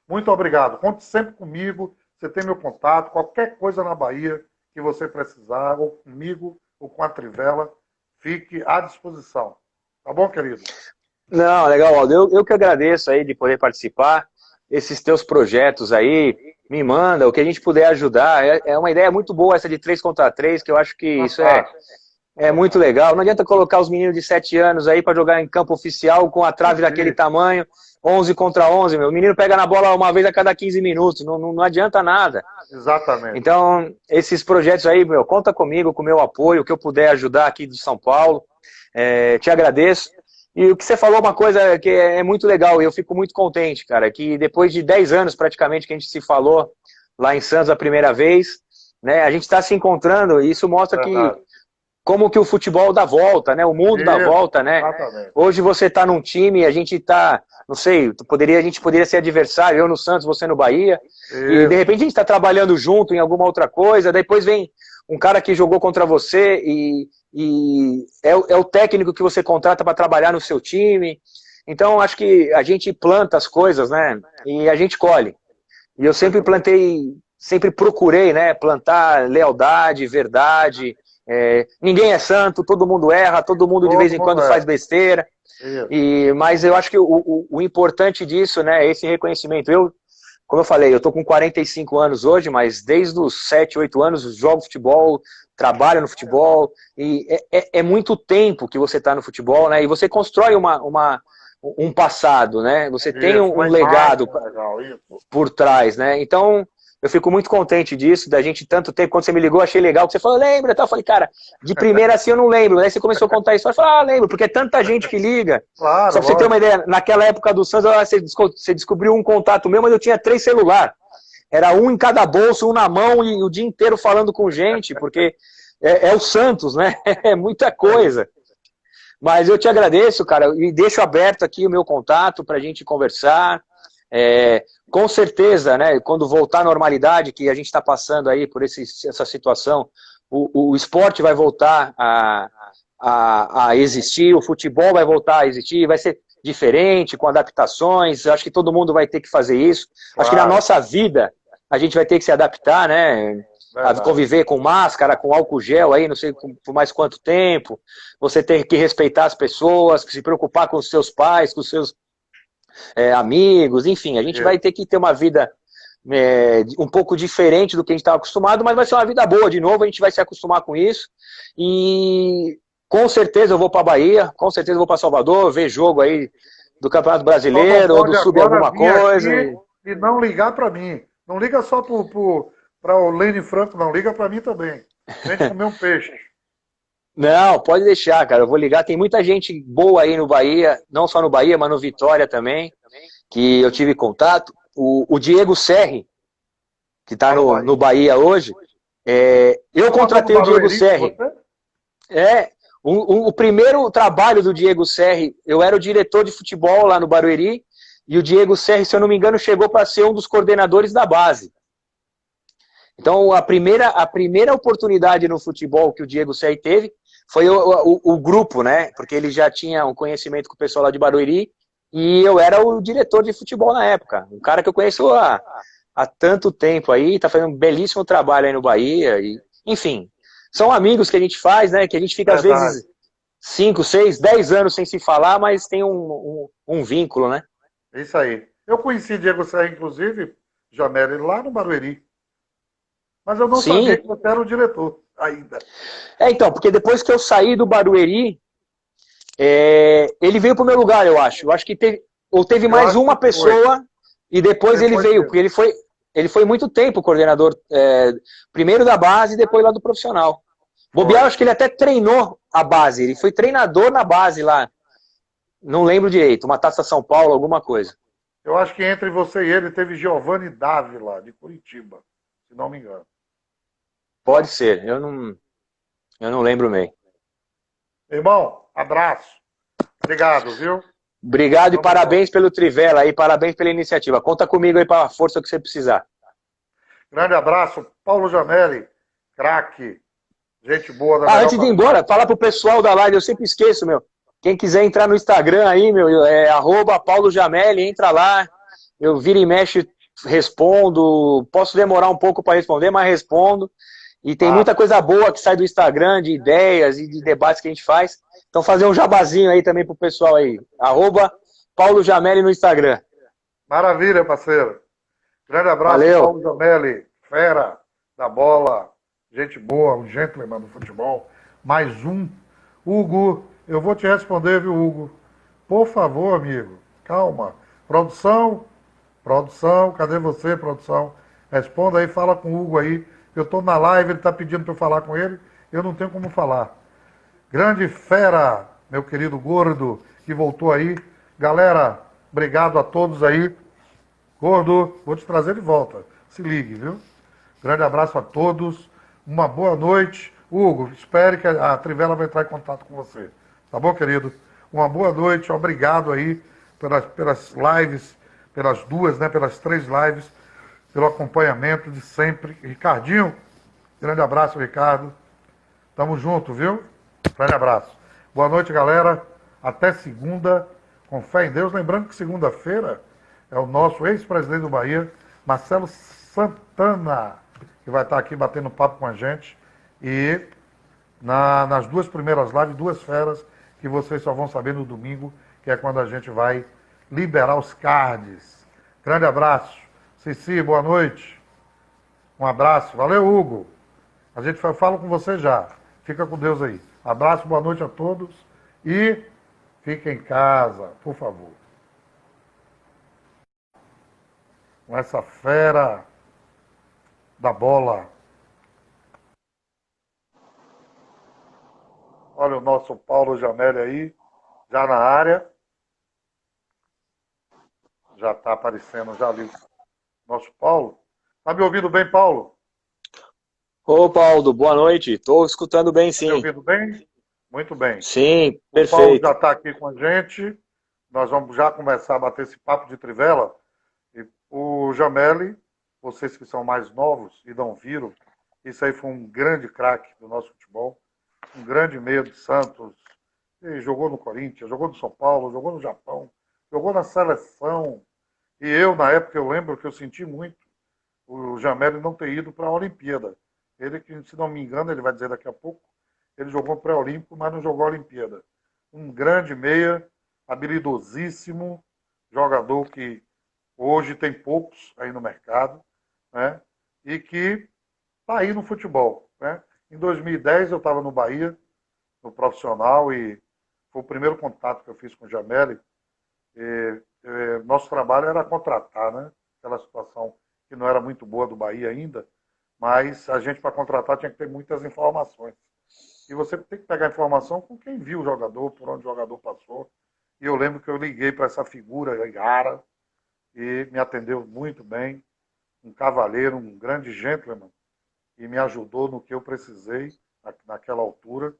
Muito obrigado. Conte sempre comigo, você tem meu contato, qualquer coisa na Bahia que você precisar, ou comigo, ou com a Trivela, fique à disposição. Tá bom, querido? Não, legal, Aldo. Eu que agradeço aí de poder participar. Esses teus projetos aí, me manda, o que a gente puder ajudar. É uma ideia muito boa essa de 3 contra 3, que eu acho que isso é muito legal. Não adianta colocar os meninos de 7 anos aí para jogar em campo oficial com a trave daquele tamanho, 11 contra 11, meu. O menino pega na bola uma vez a cada 15 minutos, não adianta nada. Exatamente. Então, esses projetos aí, meu, conta comigo, com o meu apoio, o que eu puder ajudar aqui de São Paulo. Te agradeço. E o que você falou, uma coisa que é muito legal, e eu fico muito contente, cara, que depois de 10 anos praticamente que a gente se falou lá em Santos a primeira vez, né, a gente está se encontrando, e isso mostra que como que o futebol dá volta, né, o mundo dá volta, né. Exatamente. Hoje você está num time, a gente está, não sei, a gente poderia ser adversário, eu no Santos, você no Bahia, e de repente a gente está trabalhando junto em alguma outra coisa, depois vem um cara que jogou contra você e é o técnico que você contrata para trabalhar no seu time. Então, acho que a gente planta as coisas, né? E a gente colhe. E eu sempre sempre procurei, né? Plantar lealdade, verdade. Ninguém é santo, todo mundo erra, todo mundo de vez em quando faz besteira. Mas eu acho que o importante disso, né? É esse reconhecimento. como eu falei, eu tô com 45 anos hoje, mas desde os 7, 8 anos jogo futebol, trabalho no futebol, e é muito tempo que você está no futebol, né? E você constrói um passado, né? Você tem Isso, um uma legado imagem legal, isso. por trás, né? Então, eu fico muito contente disso, da gente tanto tempo. Quando você me ligou, achei legal, que você falou, lembra? Eu falei, cara, de primeira assim eu não lembro. Aí você começou a contar isso, eu falei, lembro, porque é tanta gente que liga. Claro, Só pra você ter uma lógico. ideia, naquela época do Santos, você descobriu um contato meu, mas eu tinha 3 celulares. Era um em cada bolso, um na mão e o dia inteiro falando com gente, porque é o Santos, né? É muita coisa. Mas eu te agradeço, cara, e deixo aberto aqui o meu contato para a gente conversar. Com certeza, né, quando voltar à normalidade, que a gente está passando aí por essa situação, o esporte vai voltar a existir, o futebol vai voltar a existir, vai ser diferente, com adaptações, acho que todo mundo vai ter que fazer isso. Acho que na Claro, nossa vida a gente vai ter que se adaptar, né? A verdade. conviver com máscara, com álcool gel aí, não sei por mais quanto tempo. Você tem que respeitar as pessoas, se preocupar com os seus pais, com os seus amigos, enfim. A gente vai ter que ter uma vida um pouco diferente do que a gente estava acostumado, mas vai ser uma vida boa de novo, a gente vai se acostumar com isso. E com certeza eu vou para a Bahia, com certeza eu vou para Salvador, ver jogo aí do Campeonato Só não Brasileiro ou do pode Sub agora alguma vir coisa. aqui e não ligar para mim. Não liga só para o Lene Franco, não. Liga para mim também. A gente comer um peixe. Não, pode deixar, cara. Eu vou ligar. Tem muita gente boa aí no Bahia, não só no Bahia, mas no Vitória também, que eu tive contato. O Diego Serri, que está Tá no no Bahia. Bahia hoje, eu Tava no contratei o Diego Barueri com Serri. você? O primeiro trabalho do Diego Serri, eu era o diretor de futebol lá no Barueri, e o Diego Serri, se eu não me engano, chegou para ser um dos coordenadores da base. Então, a primeira oportunidade no futebol que o Diego Serri teve foi o grupo, né? Porque ele já tinha um conhecimento com o pessoal lá de Barueri, e eu era o diretor de futebol na época. Um cara que eu conheço há tanto tempo aí, tá fazendo um belíssimo trabalho aí no Bahia, e, enfim, são amigos que a gente faz, né? Que a gente fica às Verdade. vezes 5, 6, 10 anos sem se falar, mas tem um vínculo, né? É isso aí. Eu conheci Diego Serra, inclusive, Jamel, lá no Barueri. Mas eu não sabia Sim. que você era o diretor ainda. Então, porque depois que eu saí do Barueri, ele veio pro meu lugar, eu acho. Eu acho que teve Eu mais acho uma que foi. pessoa e depois ele Depois veio, mesmo. porque ele foi muito tempo coordenador, primeiro da base e depois lá do profissional. Bobear, Foi. acho que ele até treinou a base, ele foi treinador na base lá. Não lembro direito, uma Taça São Paulo, alguma coisa. Eu acho que entre você e ele teve Giovanni Dávila, de Curitiba, se não me engano. Pode ser, eu não lembro bem. Irmão, abraço. Obrigado, viu? Obrigado e Vamos parabéns pelo Trivela aí, parabéns pela iniciativa. Conta comigo aí para a força que você precisar. Grande abraço. Paulo Jamelli, craque. Gente boa da melhor Antes de ir qualidade. embora, falar pro pessoal da live, eu sempre esqueço, meu. Quem quiser entrar no Instagram aí, meu, @Paulo Jamelli, entra lá. Eu viro e mexe, respondo. Posso demorar um pouco para responder, mas respondo. E tem muita coisa boa que sai do Instagram, de ideias e de debates que a gente faz. Então fazer um jabazinho aí também pro pessoal aí. @Paulo Jamelli no Instagram. Maravilha, parceiro. Grande abraço, Valeu. Paulo Jamelli, fera da bola, gente boa, um gentleman do futebol. Mais um. Hugo, eu vou te responder, viu, Hugo? Por favor, amigo, calma. Produção, cadê você, produção? Responda aí, fala com o Hugo aí. Eu estou na live, ele está pedindo para eu falar com ele, eu não tenho como falar. Grande fera, meu querido gordo, que voltou aí. Galera, obrigado a todos aí. Gordo, vou te trazer de volta. Se ligue, viu? Grande abraço a todos. Uma boa noite. Hugo, espere que a Trivela vai entrar em contato com você. Tá bom, querido? Uma boa noite. Obrigado aí pelas lives, pelas duas, né? Pelas 3 lives, pelo acompanhamento de sempre. Ricardinho, grande abraço, Ricardo. Tamo junto, viu? Grande abraço. Boa noite, galera. Até segunda, com fé em Deus. Lembrando que segunda-feira é o nosso ex-presidente do Bahia, Marcelo Santana, que vai estar aqui batendo papo com a gente. E nas 2 primeiras lives, 2 feras, que vocês só vão saber no domingo, que é quando a gente vai liberar os cards. Grande abraço. Cici, boa noite. Um abraço. Valeu, Hugo. A gente fala com você já. Fica com Deus aí. Abraço, boa noite a todos e fique em casa, por favor. Com essa fera da bola. Olha o nosso Paulo Jameli aí, já na área. Já está aparecendo, já ali. Nosso Paulo. Tá me ouvindo bem, Paulo? Ô, Paulo, boa noite. Estou escutando bem, Tá me sim. ouvindo bem? Muito bem. Sim, O Paulo já perfeito. está aqui com a gente. Nós vamos já começar a bater esse papo de trivela. E o Jameli, vocês que são mais novos e não viram, isso aí foi um grande craque do nosso futebol. Um grande meia de Santos. E jogou no Corinthians, jogou no São Paulo, jogou no Japão, jogou na seleção. E eu, na época, eu lembro que eu senti muito o Jameli não ter ido para a Olimpíada. Ele, que, se não me engano, ele vai dizer daqui a pouco, ele jogou pré-olímpico, mas não jogou a Olimpíada. Um grande meia, habilidosíssimo, jogador que hoje tem poucos aí no mercado, né? E que está aí no futebol, né? Em 2010 eu estava no Bahia, no profissional, e foi o primeiro contato que eu fiz com o Jameli. Nosso trabalho era contratar, né? Aquela situação que não era muito boa do Bahia ainda, mas a gente, para contratar, tinha que ter muitas informações. E você tem que pegar informação com quem viu o jogador, por onde o jogador passou. E eu lembro que eu liguei para essa figura, Igara, e me atendeu muito bem. Um cavalheiro, um grande gentleman, e me ajudou no que eu precisei naquela altura.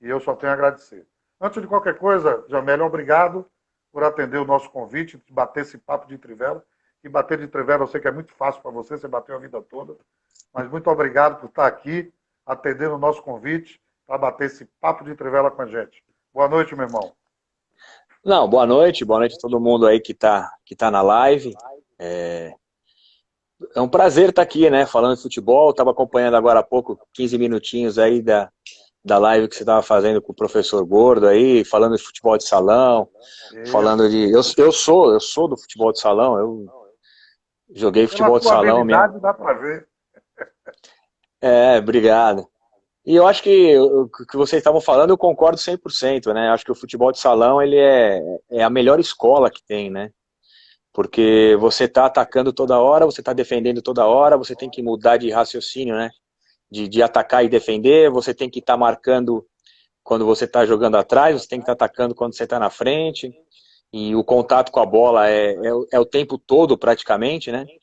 E eu só tenho a agradecer. Antes de qualquer coisa, Jamel, obrigado por atender o nosso convite, de bater esse papo de trivela. E bater de trivela eu sei que é muito fácil para você, você bateu a vida toda. Mas muito obrigado por estar aqui, atendendo o nosso convite, para bater esse papo de trivela com a gente. Boa noite, meu irmão. Não, boa noite a todo mundo aí que tá na live. É um prazer estar aqui, né, falando de futebol. Estava acompanhando agora há pouco, 15 minutinhos aí da live que você estava fazendo com o professor Gordo aí, falando de futebol de salão, falando Isso. de... Eu sou do futebol de salão, eu joguei Pela futebol de tua salão mesmo. habilidade, dá para ver. Obrigado. E eu acho que o que vocês estavam falando, eu concordo 100%, né? Acho que o futebol de salão, ele é a melhor escola que tem, né? Porque você está atacando toda hora, você está defendendo toda hora, você tem que mudar de raciocínio, né? De atacar e defender, você tem que estar marcando quando você está jogando atrás, você tem que estar atacando quando você está na frente, e o contato com a bola é o tempo todo praticamente, né? Sim.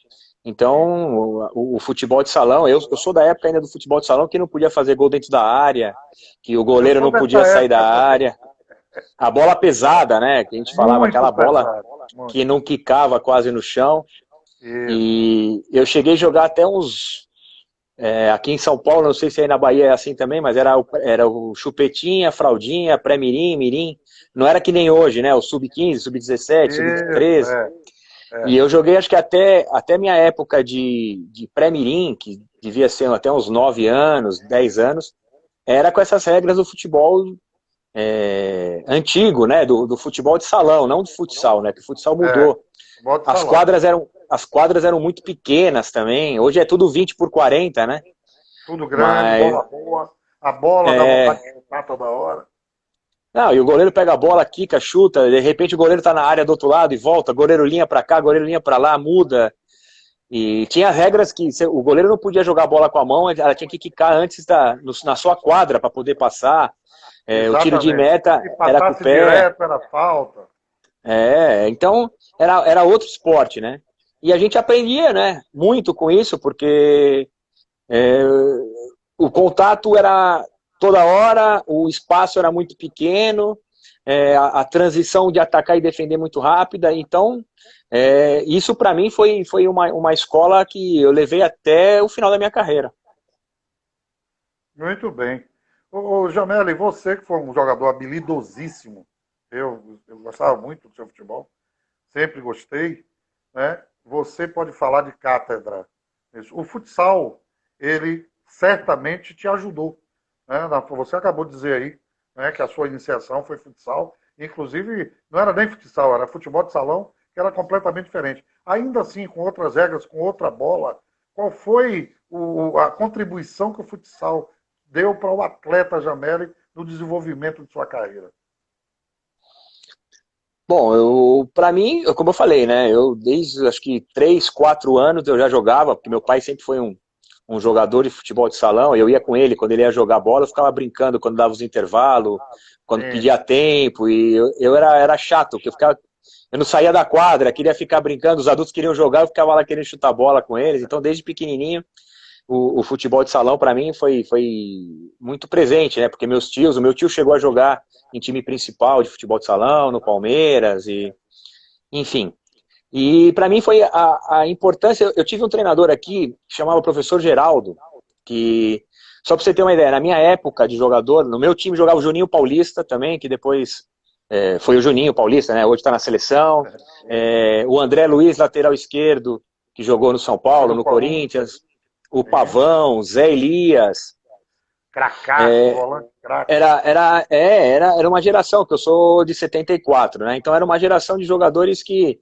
Então, o futebol de salão, eu sou da época ainda do futebol de salão que não podia fazer gol dentro da área, que o Eu goleiro sou não dessa podia sair da época também. área, a bola pesada, né? Que a gente falava, Muito aquela bola pesado. Muito. que não quicava quase no chão. Isso. E eu cheguei a jogar até uns. Aqui em São Paulo, não sei se aí na Bahia é assim também, mas era o chupetinha, fraldinha, pré-mirim, mirim. Não era que nem hoje, né? O sub-15, sub-17, Isso, sub-13. é. E eu joguei, acho que até minha época de pré-mirim, que devia ser até uns 9 anos, 10 anos, era com essas regras do futebol antigo, né? Do futebol de salão, não do futsal, né? Que o futsal É. mudou. Bota As salão. quadras eram, as quadras eram muito pequenas também. Hoje é tudo 20 por 40, né? Tudo grande, Mas bola boa. A bola dá vontade é, de chutar toda hora. não, e o goleiro pega a bola, quica, chuta, de repente o goleiro tá na área do outro lado e volta, goleiro linha pra cá, goleiro linha pra lá, muda. E tinha regras que o goleiro não podia jogar a bola com a mão, ela tinha que quicar antes na sua quadra para poder passar. O tiro de Exatamente. meta Se era com o passasse pé. direto, era falta. Então era outro esporte, né? E a gente aprendia, né? Muito com isso, porque é, o contato era toda hora, o espaço era muito pequeno, a transição de atacar e defender muito rápida. Então, isso para mim foi uma escola que eu levei até o final da minha carreira. Muito bem. Ô, Jameli, você que foi um jogador habilidosíssimo, eu gostava muito do seu futebol, sempre gostei, né? Você pode falar de cátedra. O futsal, ele certamente te ajudou, né? Você acabou de dizer aí, né, que a sua iniciação foi futsal, inclusive não era nem futsal, era futebol de salão, que era completamente diferente. ainda assim com outras regras, com outra bola, qual foi a contribuição que o futsal deu para o atleta Jameli no desenvolvimento de sua carreira? Bom, para mim, como eu falei, né? Eu desde acho que 3, 4 anos eu já jogava, porque meu pai sempre foi um jogador de futebol de salão. Eu ia com ele quando ele ia jogar bola, eu ficava brincando quando dava os intervalos, quando Sim. pedia tempo, e eu era chato, porque eu não saía da quadra, queria ficar brincando, os adultos queriam jogar, eu ficava lá querendo chutar bola com eles. Então, desde pequenininho, o futebol de salão para mim foi muito presente, né? Porque o meu tio chegou a jogar em time principal de futebol de salão, no Palmeiras, e enfim. E para mim foi a importância. Eu tive um treinador aqui que chamava professor Geraldo, que, só para você ter uma ideia, na minha época de jogador, no meu time jogava o Juninho Paulista também, que depois foi o Juninho Paulista, né? Hoje está na seleção. O André Luiz, lateral esquerdo, que jogou no São Paulo, no Corinthians. O Pavão, Zé Elias. Cracaço, volante craque. Era uma geração, que eu sou de 74, né? Então era uma geração de jogadores que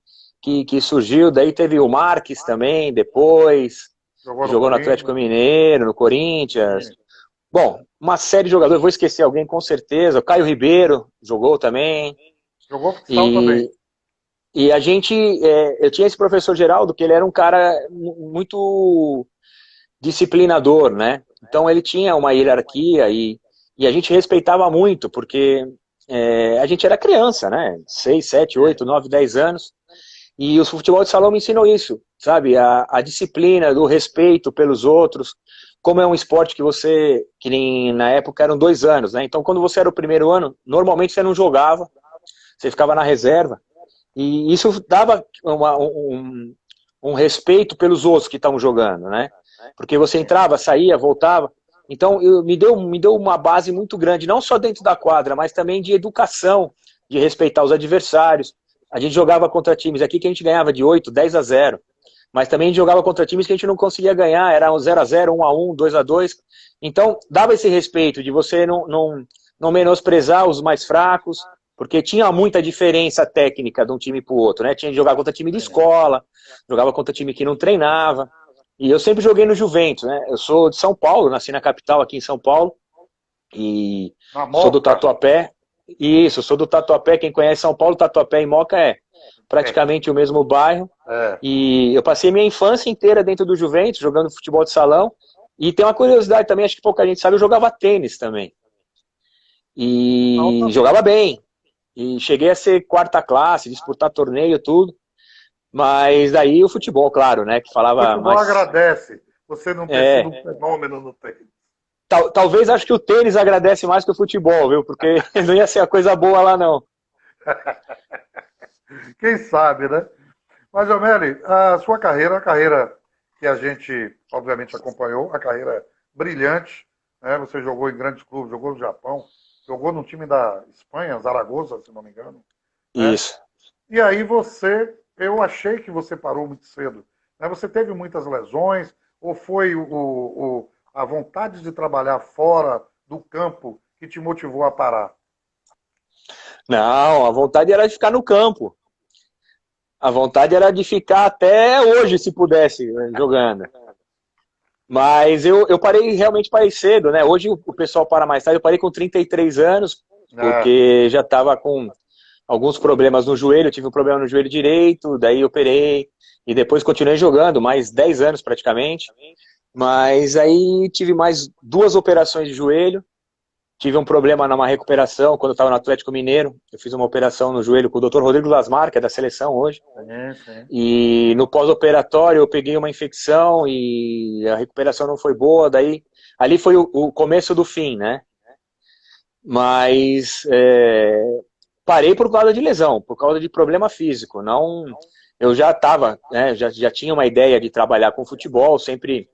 surgiu, daí teve o Marques também, depois, jogou no Atlético Mineiro, no Corinthians. Sim. Bom, uma série de jogadores, vou esquecer alguém com certeza, o Caio Ribeiro jogou também. Jogou futsal também. E a gente, eu tinha esse professor Geraldo, que ele era um cara muito disciplinador, né? Então ele tinha uma hierarquia e a gente respeitava muito, porque a gente era criança, né? 6, 7, 8, 9, 10 anos. E o futebol de salão me ensinou isso, sabe? A disciplina, do respeito pelos outros. Como é um esporte que nem na época eram 2 anos, né? Então quando você era o primeiro ano, normalmente você não jogava, você ficava na reserva. E isso dava um respeito pelos outros que estavam jogando, né? Porque você entrava, saía, voltava. Então me deu uma base muito grande, não só dentro da quadra, mas também de educação, de respeitar os adversários. A gente jogava contra times aqui que a gente ganhava de 8, 10-0. Mas também a gente jogava contra times que a gente não conseguia ganhar, era 0-0, 1-1, 2-2. Então, dava esse respeito de você não menosprezar os mais fracos, porque tinha muita diferença técnica de um time para o outro, né? Tinha de jogar contra time de escola, jogava contra time que não treinava. E eu sempre joguei no Juventus, né? Eu sou de São Paulo, nasci na capital aqui em São Paulo, e sou do Tatuapé. Isso, sou do Tatuapé. Quem conhece São Paulo, Tatuapé e Moca é praticamente o mesmo bairro. E eu passei minha infância inteira dentro do Juventus, jogando futebol de salão. E tem uma curiosidade também, acho que pouca gente sabe, eu jogava tênis também. E jogava bem. E cheguei a ser 4ª classe, disputar torneio, tudo. Mas daí o futebol, claro, né? Que falava. O futebol agradece você não ter sido um fenômeno no tênis. Talvez acho que o tênis agradece mais que o futebol, viu? Porque não ia ser a coisa boa lá, não. Quem sabe, né? Mas, Jameli, a sua carreira, a carreira que a gente, obviamente, acompanhou, a carreira brilhante, né? Você jogou em grandes clubes, jogou no Japão, jogou no time da Espanha, Zaragoza, se não me engano. Isso. Né? E aí eu achei que você parou muito cedo. Né? Você teve muitas lesões, ou foi a vontade de trabalhar fora do campo que te motivou a parar? Não, a vontade era de ficar no campo. A vontade era de ficar até hoje, se pudesse, jogando. Mas eu realmente parei cedo, né? Hoje o pessoal para mais tarde. Eu parei com 33 anos, porque já estava com alguns problemas no joelho. Eu tive um problema no joelho direito, daí operei. E depois continuei jogando, mais 10 anos praticamente. Mas aí tive mais 2 operações de joelho. Tive um problema numa recuperação quando eu estava no Atlético Mineiro. Eu fiz uma operação no joelho com o Dr. Rodrigo Lasmar, que é da seleção hoje. Sim. E no pós-operatório eu peguei uma infecção e a recuperação não foi boa. Daí, ali foi o começo do fim, né? Mas parei por causa de lesão, por causa de problema físico. Não, eu já estava, né, já tinha uma ideia de trabalhar com futebol, sempre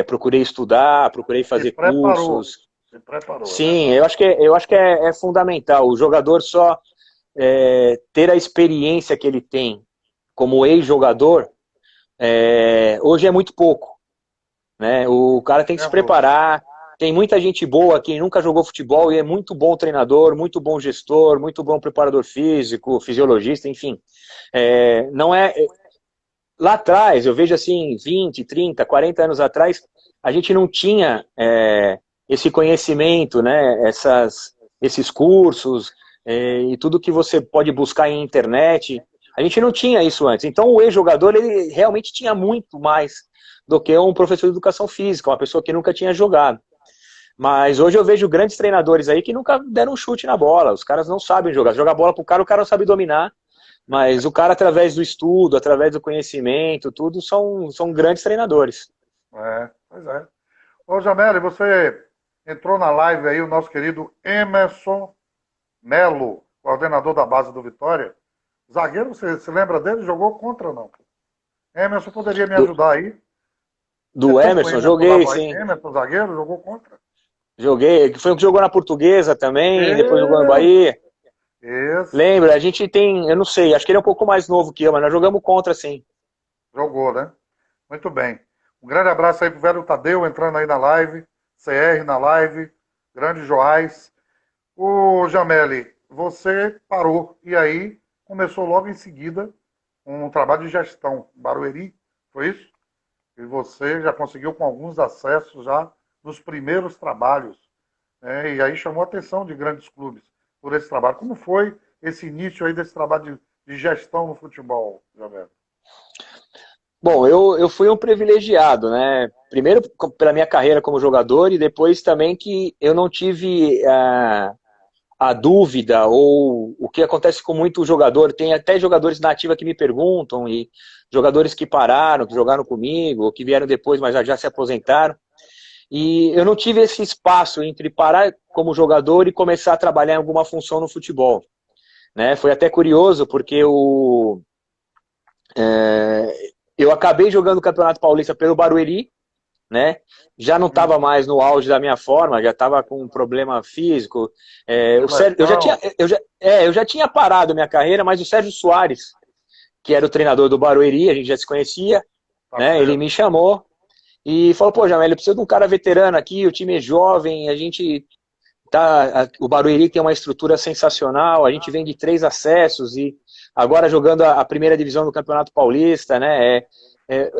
procurei estudar, procurei fazer cursos. Se preparou. Sim, eu acho que é fundamental. O jogador só ter a experiência que ele tem como ex-jogador, hoje é muito pouco. Né? O cara tem que se preparar. Tem muita gente boa que nunca jogou futebol e é muito bom treinador, muito bom gestor, muito bom preparador físico, fisiologista, enfim. lá atrás, eu vejo assim, 20, 30, 40 anos atrás, a gente não tinha esse conhecimento, né, esses cursos e tudo que você pode buscar em internet. A gente não tinha isso antes. Então o ex-jogador, ele realmente tinha muito mais do que um professor de educação física, uma pessoa que nunca tinha jogado. Mas hoje eu vejo grandes treinadores aí que nunca deram um chute na bola. Os caras não sabem jogar. Jogar bola pro cara, o cara não sabe dominar. Mas o cara, através do estudo, através do conhecimento, tudo, são grandes treinadores. Pois é. Ô, Jameli, você entrou na live aí, o nosso querido Emerson Melo, coordenador da base do Vitória. Zagueiro, você se lembra dele? Jogou contra ou não? Emerson poderia me Do, ajudar aí? Você do tem um Emerson, Emerson da joguei, Bahia? sim. Emerson, zagueiro, jogou contra? Joguei. Foi o que jogou na Portuguesa também, depois jogou no Isso, Bahia. isso. Lembra, a gente tem, eu não sei, acho que ele é um pouco mais novo que eu, mas nós jogamos contra, sim. Jogou, né? Muito bem. Um grande abraço aí pro velho Tadeu entrando aí na live. CR na live. Grande Joás. O Jameli, você parou e aí começou logo em seguida um trabalho de gestão. Barueri, foi isso? E você já conseguiu com alguns acessos já nos primeiros trabalhos, né? E aí chamou a atenção de grandes clubes por esse trabalho. Como foi esse início aí desse trabalho de gestão no futebol, Jameli? Bom, eu fui um privilegiado, né? Primeiro pela minha carreira como jogador e depois também que eu não tive a dúvida ou o que acontece com muito jogador. Tem até jogadores na ativa que me perguntam e jogadores que pararam, que jogaram comigo, ou que vieram depois, mas já se aposentaram. E eu não tive esse espaço entre parar como jogador e começar a trabalhar em alguma função no futebol, né? Foi até curioso porque eu acabei jogando o Campeonato Paulista pelo Barueri, né? Já não estava mais no auge da minha forma, já estava com um problema físico. De O Sérgio, lesão, eu já tinha parado minha carreira, mas o Sérgio Soares, que era o treinador do Barueri, a gente já se conhecia, tá né? Ele certo. me chamou e falou: pô, Jamel, eu preciso de um cara veterano aqui, o time é jovem, a gente o Barueri tem uma estrutura sensacional, a gente vem de 3 acessos e agora jogando a primeira divisão do Campeonato Paulista, né?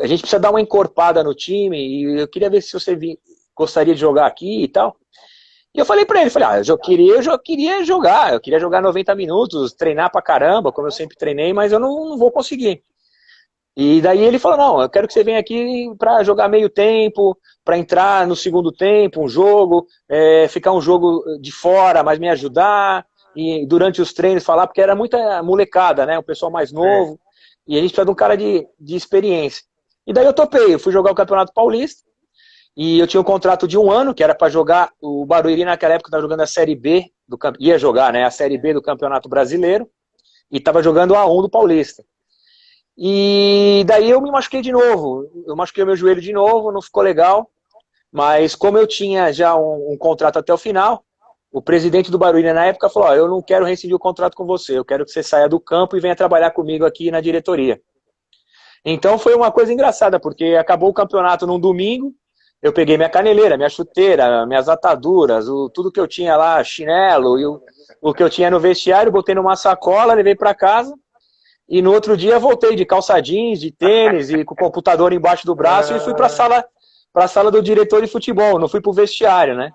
A gente precisa dar uma encorpada no time e eu queria ver se você gostaria de jogar aqui e tal. E eu falei pra ele, falei, eu já queria jogar, eu queria jogar 90 minutos, treinar pra caramba, como eu sempre treinei, mas eu não vou conseguir. E daí ele falou, não, eu quero que você venha aqui para jogar meio tempo, para entrar no segundo tempo, um jogo, ficar um jogo de fora, mas me ajudar, e durante os treinos falar, porque era muita molecada, né, o pessoal mais Sim. novo, e a gente precisa de um cara de experiência. E daí eu topei, eu fui jogar o Campeonato Paulista, e eu tinha um contrato de 1 ano, que era para jogar, o Barueri naquela época estava jogando a Série B, ia jogar, né, a Série B do Campeonato Brasileiro, e estava jogando a A1 do Paulista. E daí eu me machuquei de novo. Eu machuquei o meu joelho de novo, não ficou legal. Mas como eu tinha já um contrato até o final, o presidente do Barueri na época falou: eu não quero rescindir o contrato com você, eu quero que você saia do campo e venha trabalhar comigo aqui na diretoria. Então foi uma coisa engraçada, porque acabou o campeonato num domingo, eu peguei minha caneleira, minha chuteira, minhas ataduras, tudo que eu tinha lá, chinelo, e o que eu tinha no vestiário, botei numa sacola, levei para casa. E no outro dia voltei de calça jeans, de tênis e com o computador embaixo do braço e fui para a sala do diretor de futebol, não fui para o vestiário, né?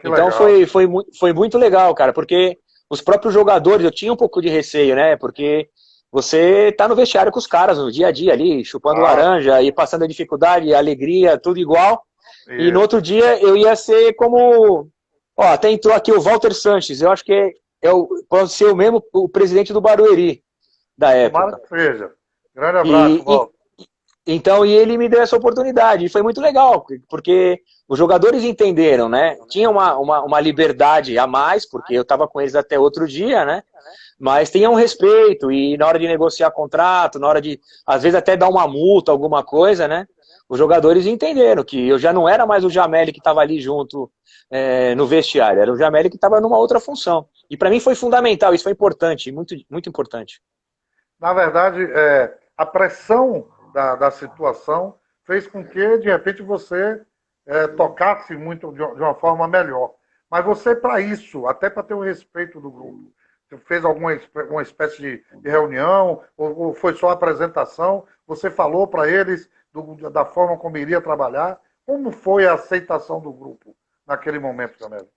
Que Então legal. foi muito legal, cara, porque os próprios jogadores, eu tinha um pouco de receio, né? Porque você tá no vestiário com os caras no dia a dia ali, chupando Claro. laranja e passando a dificuldade, a alegria, tudo igual. E no Isso. outro dia eu ia ser como. Ó, até entrou aqui o Walter Sanches, eu acho que pode ser o mesmo o presidente do Barueri da Tomara época. que seja. Grande abraço, E, Walter. então, e ele me deu essa oportunidade, e foi muito legal, porque os jogadores entenderam, né? Tinha uma liberdade a mais, porque eu estava com eles até outro dia, né? Mas tinha um respeito, e na hora de negociar contrato, na hora de, às vezes, até dar uma multa, alguma coisa, né? Os jogadores entenderam que eu já não era mais o Jameli que estava ali junto no vestiário, era o Jameli que estava numa outra função. E para mim foi fundamental, isso foi importante, muito, muito importante. Na verdade, a pressão da situação fez com que, de repente, você tocasse muito de uma forma melhor. Mas você, para isso, até para ter o respeito do grupo, Você fez uma espécie de reunião ou foi só apresentação? Você falou para eles da forma como iria trabalhar? Como foi a aceitação do grupo naquele momento, Jamel?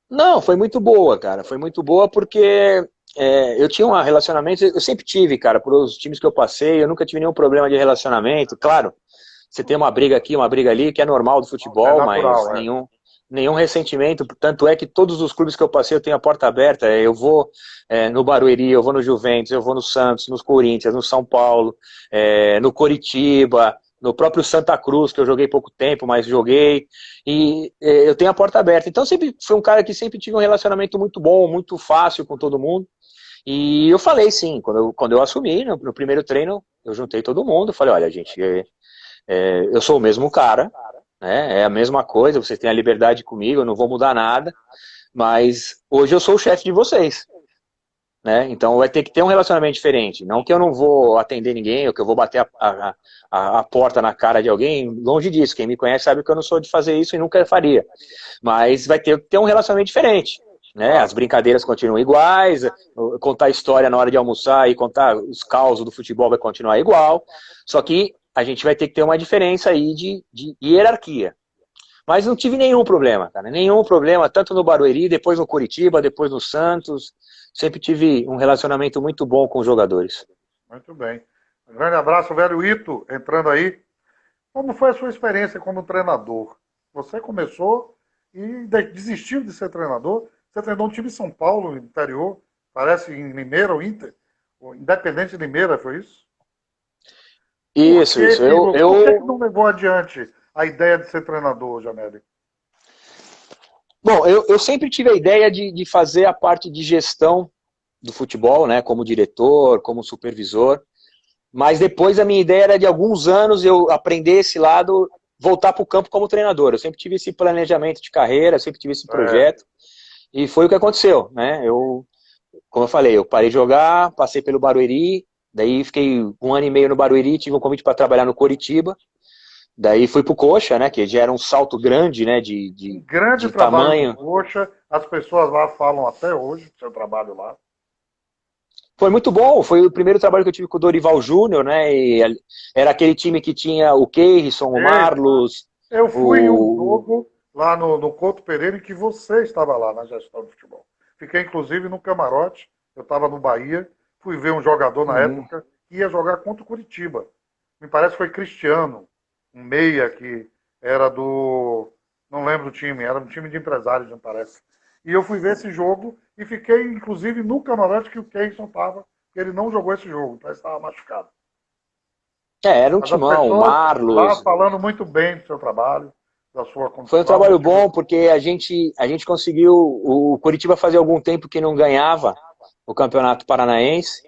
Não, foi muito boa, cara. Foi muito boa porque eu tinha um relacionamento, eu sempre tive, cara, por os times que eu passei, eu nunca tive nenhum problema de relacionamento. Claro, você tem uma briga aqui, uma briga ali, que é normal do É futebol, mas natural, é. nenhum ressentimento. Tanto é que todos os clubes que eu passei, eu tenho a porta aberta. Eu vou no Barueri, eu vou no Juventus, eu vou no Santos, nos Corinthians, no São Paulo, no Coritiba, no próprio Santa Cruz, que eu joguei pouco tempo, mas joguei. E eu tenho a porta aberta. Então sempre fui um cara que sempre tive um relacionamento muito bom, muito fácil com todo mundo. E eu falei sim, quando eu assumi, no primeiro treino, eu juntei todo mundo, falei, olha, gente, eu sou o mesmo cara, né? É a mesma coisa, vocês têm a liberdade comigo, eu não vou mudar nada, mas hoje eu sou o chefe de vocês, né? Então vai ter que ter um relacionamento diferente. Não que eu não vou atender ninguém, ou que eu vou bater a porta na cara de alguém, longe disso. Quem me conhece sabe que eu não sou de fazer isso e nunca faria. Mas vai ter que ter um relacionamento diferente. Né? As brincadeiras continuam iguais, contar história na hora de almoçar e contar os causos do futebol vai continuar igual, só que a gente vai ter que ter uma diferença aí de hierarquia. Mas não tive nenhum problema, cara, nenhum problema, tanto no Barueri, depois no Coritiba, depois no Santos, sempre tive um relacionamento muito bom com os jogadores. Muito bem. Um grande abraço, velho Ito, entrando aí. Como foi a sua experiência como treinador? Você começou e desistiu de ser treinador. Você treinou um time em São Paulo, interior, parece em Limeira, ou Inter, ou Independente de Limeira, foi isso? Isso, isso. Por que não levou adiante a ideia de ser treinador, Jameli? Bom, eu sempre tive a ideia de fazer a parte de gestão do futebol, né, como diretor, como supervisor, mas depois a minha ideia era de alguns anos eu aprender esse lado, voltar para o campo como treinador. Eu sempre tive esse planejamento de carreira, sempre tive esse projeto, e foi o que aconteceu, né? Como eu falei, eu parei de jogar, passei pelo Barueri, daí fiquei 1 ano e meio no Barueri, tive um convite para trabalhar no Coritiba, daí fui pro Coxa, né, que já era um salto grande, né, Um grande de trabalho tamanho. do Coxa, as pessoas lá falam até hoje do seu trabalho lá. Foi muito bom, foi o primeiro trabalho que eu tive com o Dorival Júnior, né, e era aquele time que tinha o Keirson, o Marlos, Eu fui em um o... jogo lá no Couto Pereira em que você estava lá na gestão de futebol. Fiquei, inclusive, no camarote, eu estava no Bahia, fui ver um jogador na época que ia jogar contra o Curitiba. Me parece que foi Cristiano, um meia que era do... não lembro do time, era um time de empresários, me parece. E eu fui ver esse jogo e fiquei, inclusive, no camarote que o Keison estava, que ele não jogou esse jogo, parece que estava machucado. Era um Mas as timão, o pessoas lá Marlos. falando muito bem do seu trabalho, da sua Foi um condição. trabalho bom porque a gente conseguiu, o Curitiba fazia algum tempo que não ganhava o Campeonato Paranaense,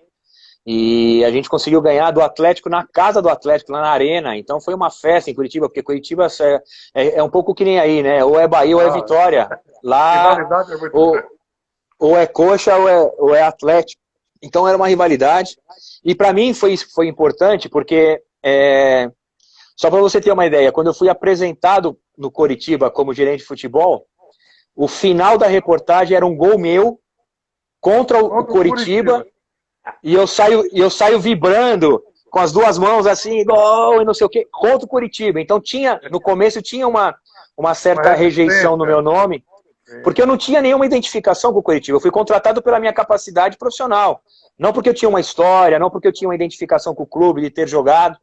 e a gente conseguiu ganhar do Atlético na casa do Atlético, lá na Arena. Então foi uma festa em Curitiba, porque Curitiba é um pouco que nem aí, né? Ou é Bahia ou é Vitória. Lá, Rivalidade é muito grande. ou é Coxa ou é Atlético. Então era uma rivalidade. E para mim foi importante, porque, só para você ter uma ideia, quando eu fui apresentado no Curitiba como gerente de futebol, o final da reportagem era um gol meu contra o Curitiba. E eu saio vibrando com as duas mãos assim, gol e não sei o que, contra o Curitiba. Então no começo tinha uma certa rejeição no meu nome, porque eu não tinha nenhuma identificação com o Curitiba. Eu fui contratado pela minha capacidade profissional. Não porque eu tinha uma história, não porque eu tinha uma identificação com o clube, de ter jogado.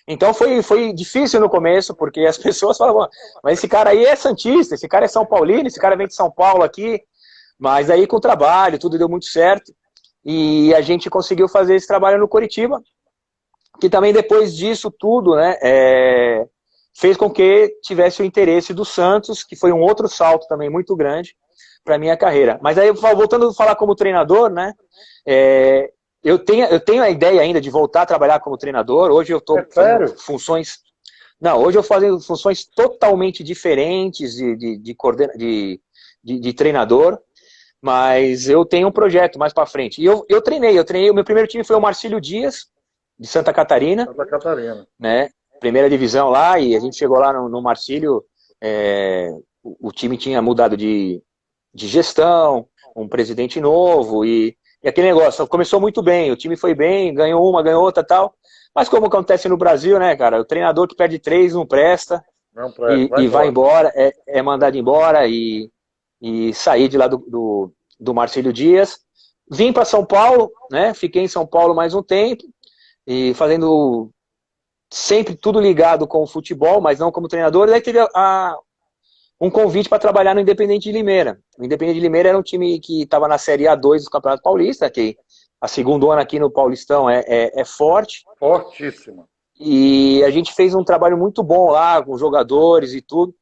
Então foi difícil no começo, porque as pessoas falavam, mas esse cara aí é santista, esse cara é São Paulino, esse cara vem de São Paulo aqui. Mas aí com o trabalho, tudo deu muito certo. E a gente conseguiu fazer esse trabalho no Coritiba, que também depois disso tudo, né, fez com que tivesse o interesse do Santos, que foi um outro salto também muito grande para a minha carreira. Mas aí, voltando a falar como treinador, né, eu tenho a ideia ainda de voltar a trabalhar como treinador. Hoje eu estou fazendo funções... Não, hoje eu fazendo funções totalmente diferentes de treinador, mas eu tenho um projeto mais para frente. E eu treinei, o meu primeiro time foi o Marcílio Dias, de Santa Catarina. Santa Catarina. Né, primeira divisão lá, e a gente chegou lá no Marcílio, o time tinha mudado de gestão, um presidente novo e aquele negócio, começou muito bem, o time foi bem, ganhou uma, ganhou outra tal, mas como acontece no Brasil, né, cara, o treinador que perde 3 não presta Não presta, vai e vai embora. embora, é mandado embora e sair de lá do Marcílio Dias. Vim para São Paulo, né, fiquei em São Paulo mais um tempo e fazendo sempre tudo ligado com o futebol, mas não como treinador, e daí teve um convite para trabalhar no Independente de Limeira. O Independente de Limeira era um time que estava na Série A2 do Campeonato Paulista, que a segunda ano aqui no Paulistão é forte. Fortíssima. E a gente fez um trabalho muito bom lá, com jogadores e tudo.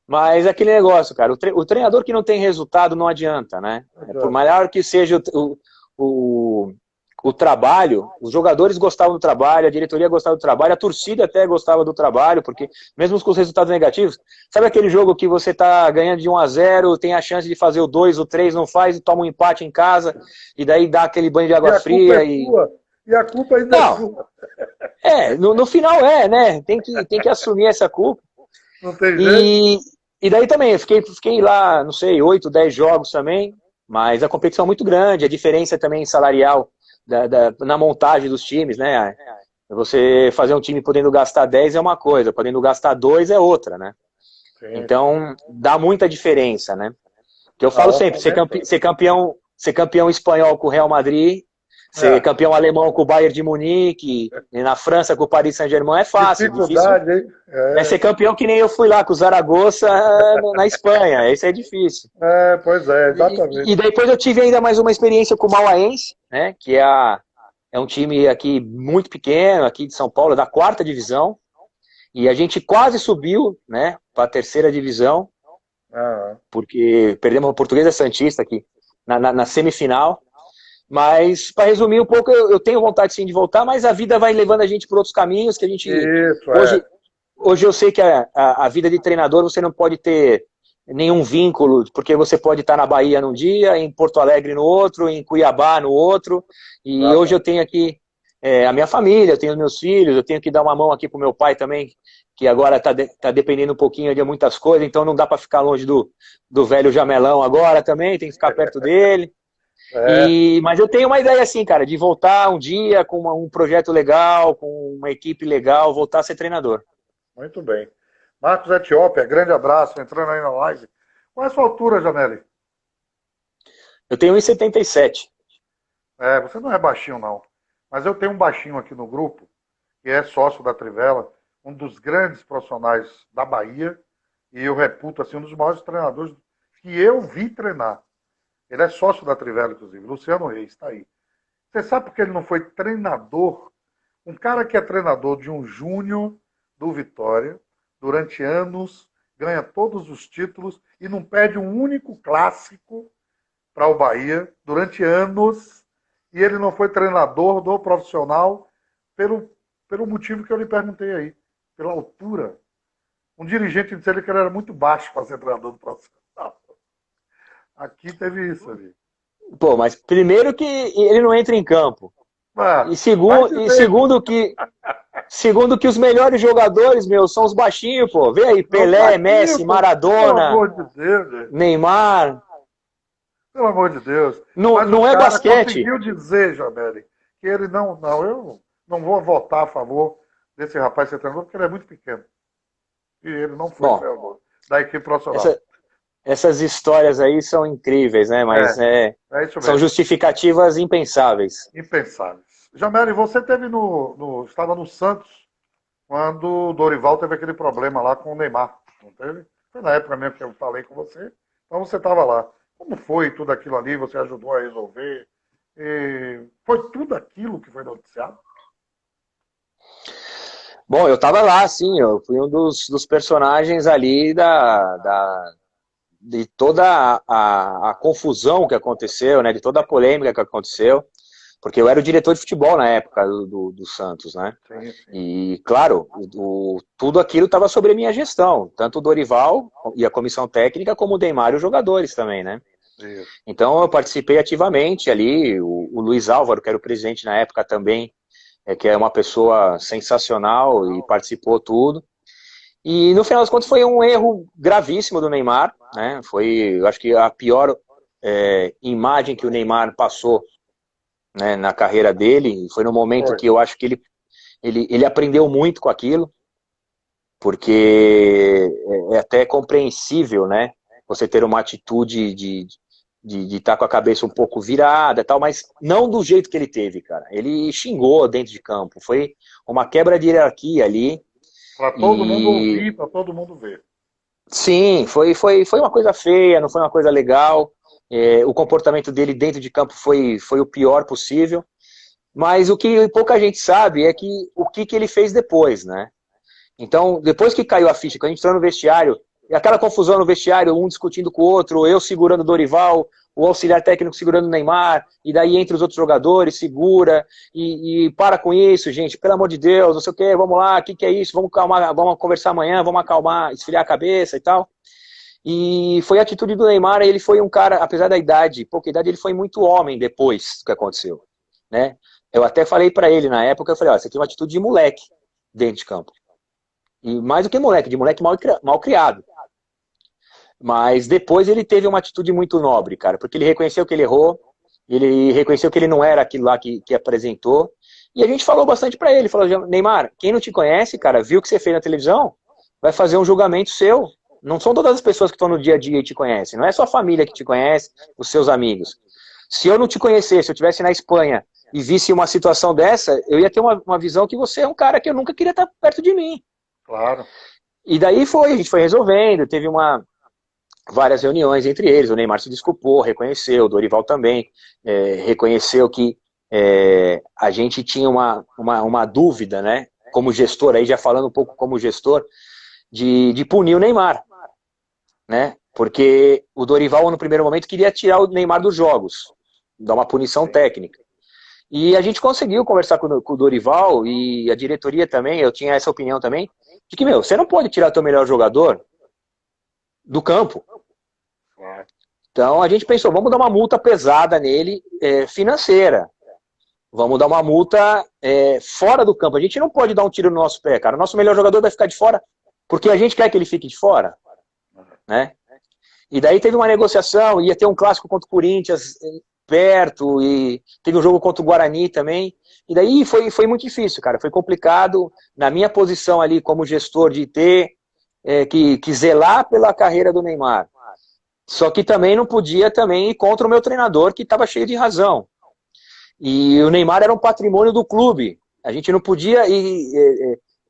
Mas é aquele negócio, cara, o treinador que não tem resultado não adianta, né? Por maior que seja o trabalho, os jogadores gostavam do trabalho, a diretoria gostava do trabalho, a torcida até gostava do trabalho, porque mesmo com os resultados negativos, sabe aquele jogo que você tá ganhando de 1-0, tem a chance de fazer o 2, o 3, não faz, e toma um empate em casa, e daí dá aquele banho de água fria e a culpa ainda é sua. No final né? Tem que assumir essa culpa. Não tem jeito. E daí também, eu fiquei lá, não sei, 8, 10 jogos também, mas a competição é muito grande, a diferença também salarial na montagem dos times, né? Você fazer um time podendo gastar 10 é uma coisa, podendo gastar 2 é outra, né? Sim. Então, dá muita diferença, né? Que eu falo sempre, ser campeão espanhol com o Real Madrid, ser campeão alemão com o Bayern de Munique, e na França com o Paris Saint-Germain é fácil. Dificuldade, difícil hein? é ser campeão que nem eu fui lá com o Zaragoza na Espanha. Esse é difícil. Pois é, exatamente. E depois eu tive ainda mais uma experiência com o Mauaense, né? Que é um time aqui muito pequeno, aqui de São Paulo, da 4ª divisão. E a gente quase subiu, né? Para a 3ª divisão. Porque perdemos a Portuguesa Santista aqui na semifinal. Mas, para resumir um pouco, eu tenho vontade sim de voltar, mas a vida vai levando a gente por outros caminhos que a gente... Hoje eu sei que a vida de treinador você não pode ter nenhum vínculo, porque você pode estar na Bahia num dia, em Porto Alegre no outro, em Cuiabá no outro, e hoje eu tenho aqui a minha família, eu tenho os meus filhos, eu tenho que dar uma mão aqui pro meu pai também, que agora tá dependendo um pouquinho de muitas coisas, então não dá para ficar longe do velho Jamelão agora também, tem que ficar perto dele. Mas eu tenho uma ideia assim, cara, de voltar um dia com um projeto legal, com uma equipe legal, voltar a ser treinador. Muito bem. Marcos Etiópia, grande abraço, entrando aí na live. Qual é a sua altura, Jameli? Eu tenho 1,77. Você não é baixinho, não. Mas eu tenho um baixinho aqui no grupo, que é sócio da Trivela, um dos grandes profissionais da Bahia, e eu reputo assim, um dos maiores treinadores que eu vi treinar. Ele é sócio da Trivela, inclusive. Luciano Reis, está aí. Você sabe por que ele não foi treinador? Um cara que é treinador de um júnior do Vitória, durante anos, ganha todos os títulos e não perde um único clássico para o Bahia, durante anos, e ele não foi treinador do profissional pelo motivo que eu lhe perguntei aí, pela altura. Um dirigente disse que ele era muito baixo para ser treinador do profissional. Aqui teve isso ali. Pô, mas primeiro que ele não entra em campo. E segundo que os melhores jogadores, são os baixinhos, pô. Vê aí, Pelé, Messi, Maradona, pelo amor de Deus, Neymar. Pelo amor de Deus. Não é basquete. Conseguiu dizer, Jameli, que ele eu não vou votar a favor desse rapaz ser treinador, porque ele é muito pequeno. E ele não foi treinador da equipe profissional. Essas histórias aí são incríveis, né? Mas são justificativas impensáveis. Impensáveis. Jameli, você estava no Santos quando o Dorival teve aquele problema lá com o Neymar, não teve? Foi na época mesmo que eu falei com você. Então você estava lá. Como foi tudo aquilo ali? Você ajudou a resolver? Foi tudo aquilo que foi noticiado? Bom, eu estava lá, sim. Eu fui um dos personagens ali de toda a confusão que aconteceu, né, de toda a polêmica que aconteceu, porque eu era o diretor de futebol na época do Santos, né? Sim. E, claro, tudo aquilo estava sobre a minha gestão, tanto o Dorival e a comissão técnica, como o Neymar e os jogadores também, né? Isso. Então eu participei ativamente ali, o Luiz Álvaro, que era o presidente na época também, que é uma pessoa sensacional e participou tudo. E no final das contas foi um erro gravíssimo do Neymar, né? Foi, eu acho que a pior imagem que o Neymar passou, né, na carreira dele. Foi no momento que eu acho que ele aprendeu muito com aquilo, porque é até compreensível, né? Você ter uma atitude de estar com a cabeça um pouco virada e tal, mas não do jeito que ele teve, cara. Ele xingou dentro de campo. Foi uma quebra de hierarquia ali. Para todo mundo E ouvir, para todo mundo ver. sim, foi uma coisa feia, não foi uma coisa legal. O comportamento dele dentro de campo foi o pior possível. Mas o que pouca gente sabe é que o que ele fez depois, né? Então, depois que caiu a ficha, quando a gente entrou no vestiário, e aquela confusão no vestiário, um discutindo com o outro, eu segurando o Dorival, o auxiliar técnico segurando o Neymar, e daí entre os outros jogadores, segura, e para com isso, gente, pelo amor de Deus, não sei o que, vamos lá, o que é isso, vamos calmar, vamos conversar amanhã, vamos acalmar, esfriar a cabeça e tal. E foi a atitude do Neymar, ele foi um cara, apesar da idade, pouca idade, ele foi muito homem depois do que aconteceu, né? Eu até falei para ele na época, eu falei, ó, você tem uma atitude de moleque dentro de campo. E mais do que moleque, de moleque mal criado. Mas depois ele teve uma atitude muito nobre, cara, porque ele reconheceu que ele errou, ele reconheceu que ele não era aquilo lá que apresentou, e a gente falou bastante para ele, falou, Neymar, quem não te conhece, cara, viu o que você fez na televisão, vai fazer um julgamento seu. Não são todas as pessoas que estão no dia a dia e te conhecem, não é só a família que te conhece, os seus amigos. Se eu não te conhecesse, se eu estivesse na Espanha e visse uma situação dessa, eu ia ter uma visão que você é um cara que eu nunca queria estar perto de mim. Claro. E daí a gente foi resolvendo, teve várias reuniões entre eles, o Neymar se desculpou, reconheceu, o Dorival também reconheceu que a gente tinha uma dúvida, né, como gestor, aí já falando um pouco como gestor, de punir o Neymar, né, porque o Dorival no primeiro momento queria tirar o Neymar dos jogos, dar uma punição técnica. E a gente conseguiu conversar com o Dorival e a diretoria também, eu tinha essa opinião também, de que, você não pode tirar o teu melhor jogador do campo. Então a gente pensou, vamos dar uma multa pesada nele, financeira. Vamos dar uma multa fora do campo. A gente não pode dar um tiro no nosso pé, cara. O nosso melhor jogador vai ficar de fora, porque a gente quer que ele fique de fora, né? E daí teve uma negociação, ia ter um clássico contra o Corinthians perto, e teve um jogo contra o Guarani também, e daí foi muito difícil, cara, foi complicado, na minha posição ali como gestor de ter que zelar pela carreira do Neymar, só que também não podia também ir contra o meu treinador, que estava cheio de razão, e o Neymar era um patrimônio do clube, a gente não podia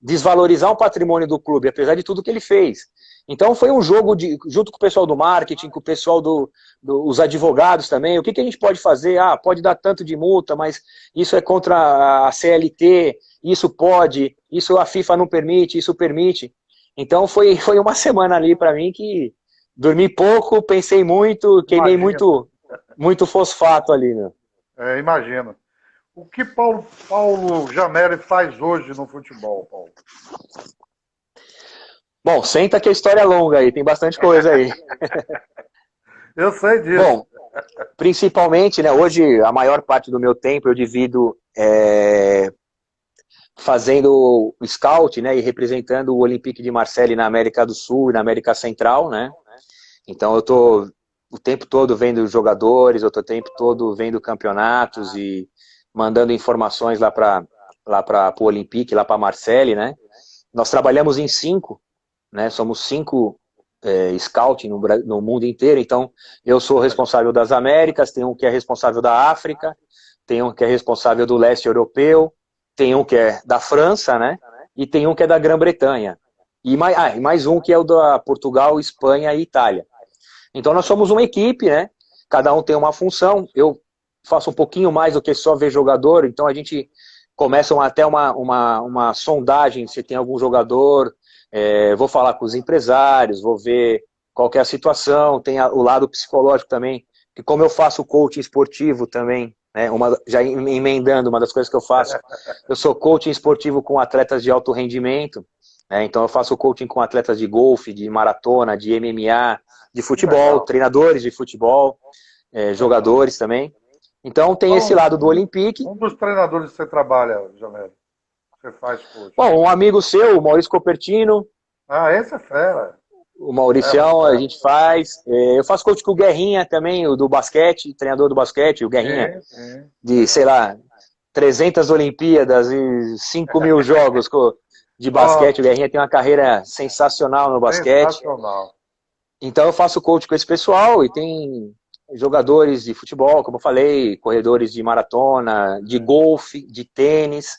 desvalorizar um patrimônio do clube, apesar de tudo que ele fez. Então foi um jogo junto com o pessoal do marketing, com o pessoal dos advogados também, o que a gente pode fazer? Pode dar tanto de multa, mas isso é contra a CLT, isso pode, isso a FIFA não permite, isso permite. Então foi uma semana ali para mim que dormi pouco, pensei muito, queimei muito fosfato ali, né? Imagino. O que Paulo Jameli faz hoje no futebol, Paulo? Bom, senta que a história é longa aí, tem bastante coisa aí. Eu sei disso. Bom, principalmente, né, hoje a maior parte do meu tempo eu divido fazendo scout, né, e representando o Olympique de Marseille na América do Sul e na América Central, né. Então eu tô o tempo todo vendo jogadores, eu tô o tempo todo vendo campeonatos e mandando informações lá para o Olympique, lá para Marseille, né. Nós trabalhamos em 5, né, somos 5 scouting no mundo inteiro, então eu sou responsável das Américas, tem um que é responsável da África, tem um que é responsável do leste europeu, tem um que é da França, né, e tem um que é da Grã-Bretanha, e mais um que é o da Portugal, Espanha e Itália. Então nós somos uma equipe, né, cada um tem uma função, eu faço um pouquinho mais do que só ver jogador, então a gente começa até uma sondagem se tem algum jogador, vou falar com os empresários, vou ver qual que é a situação, tem o lado psicológico também, que como eu faço coaching esportivo também, né, já emendando uma das coisas que eu faço, eu sou coaching esportivo com atletas de alto rendimento, né, então eu faço coaching com atletas de golfe, de maratona, de MMA, de futebol, treinadores de futebol, jogadores também. Então tem esse lado do Olympique. Um dos treinadores que você trabalha, Jamel, você faz coach. Bom, um amigo seu, o Maurício Copertino. Esse é fera. O Mauricião a gente faz. Eu faço coach com o Guerrinha também, o do basquete, treinador do basquete, o Guerrinha, de, sei lá, 300 Olimpíadas e 5.000 jogos de basquete. O Guerrinha tem uma carreira sensacional no basquete. Sensacional. Então eu faço coach com esse pessoal e tem jogadores de futebol, como eu falei, corredores de maratona, de golfe, de tênis.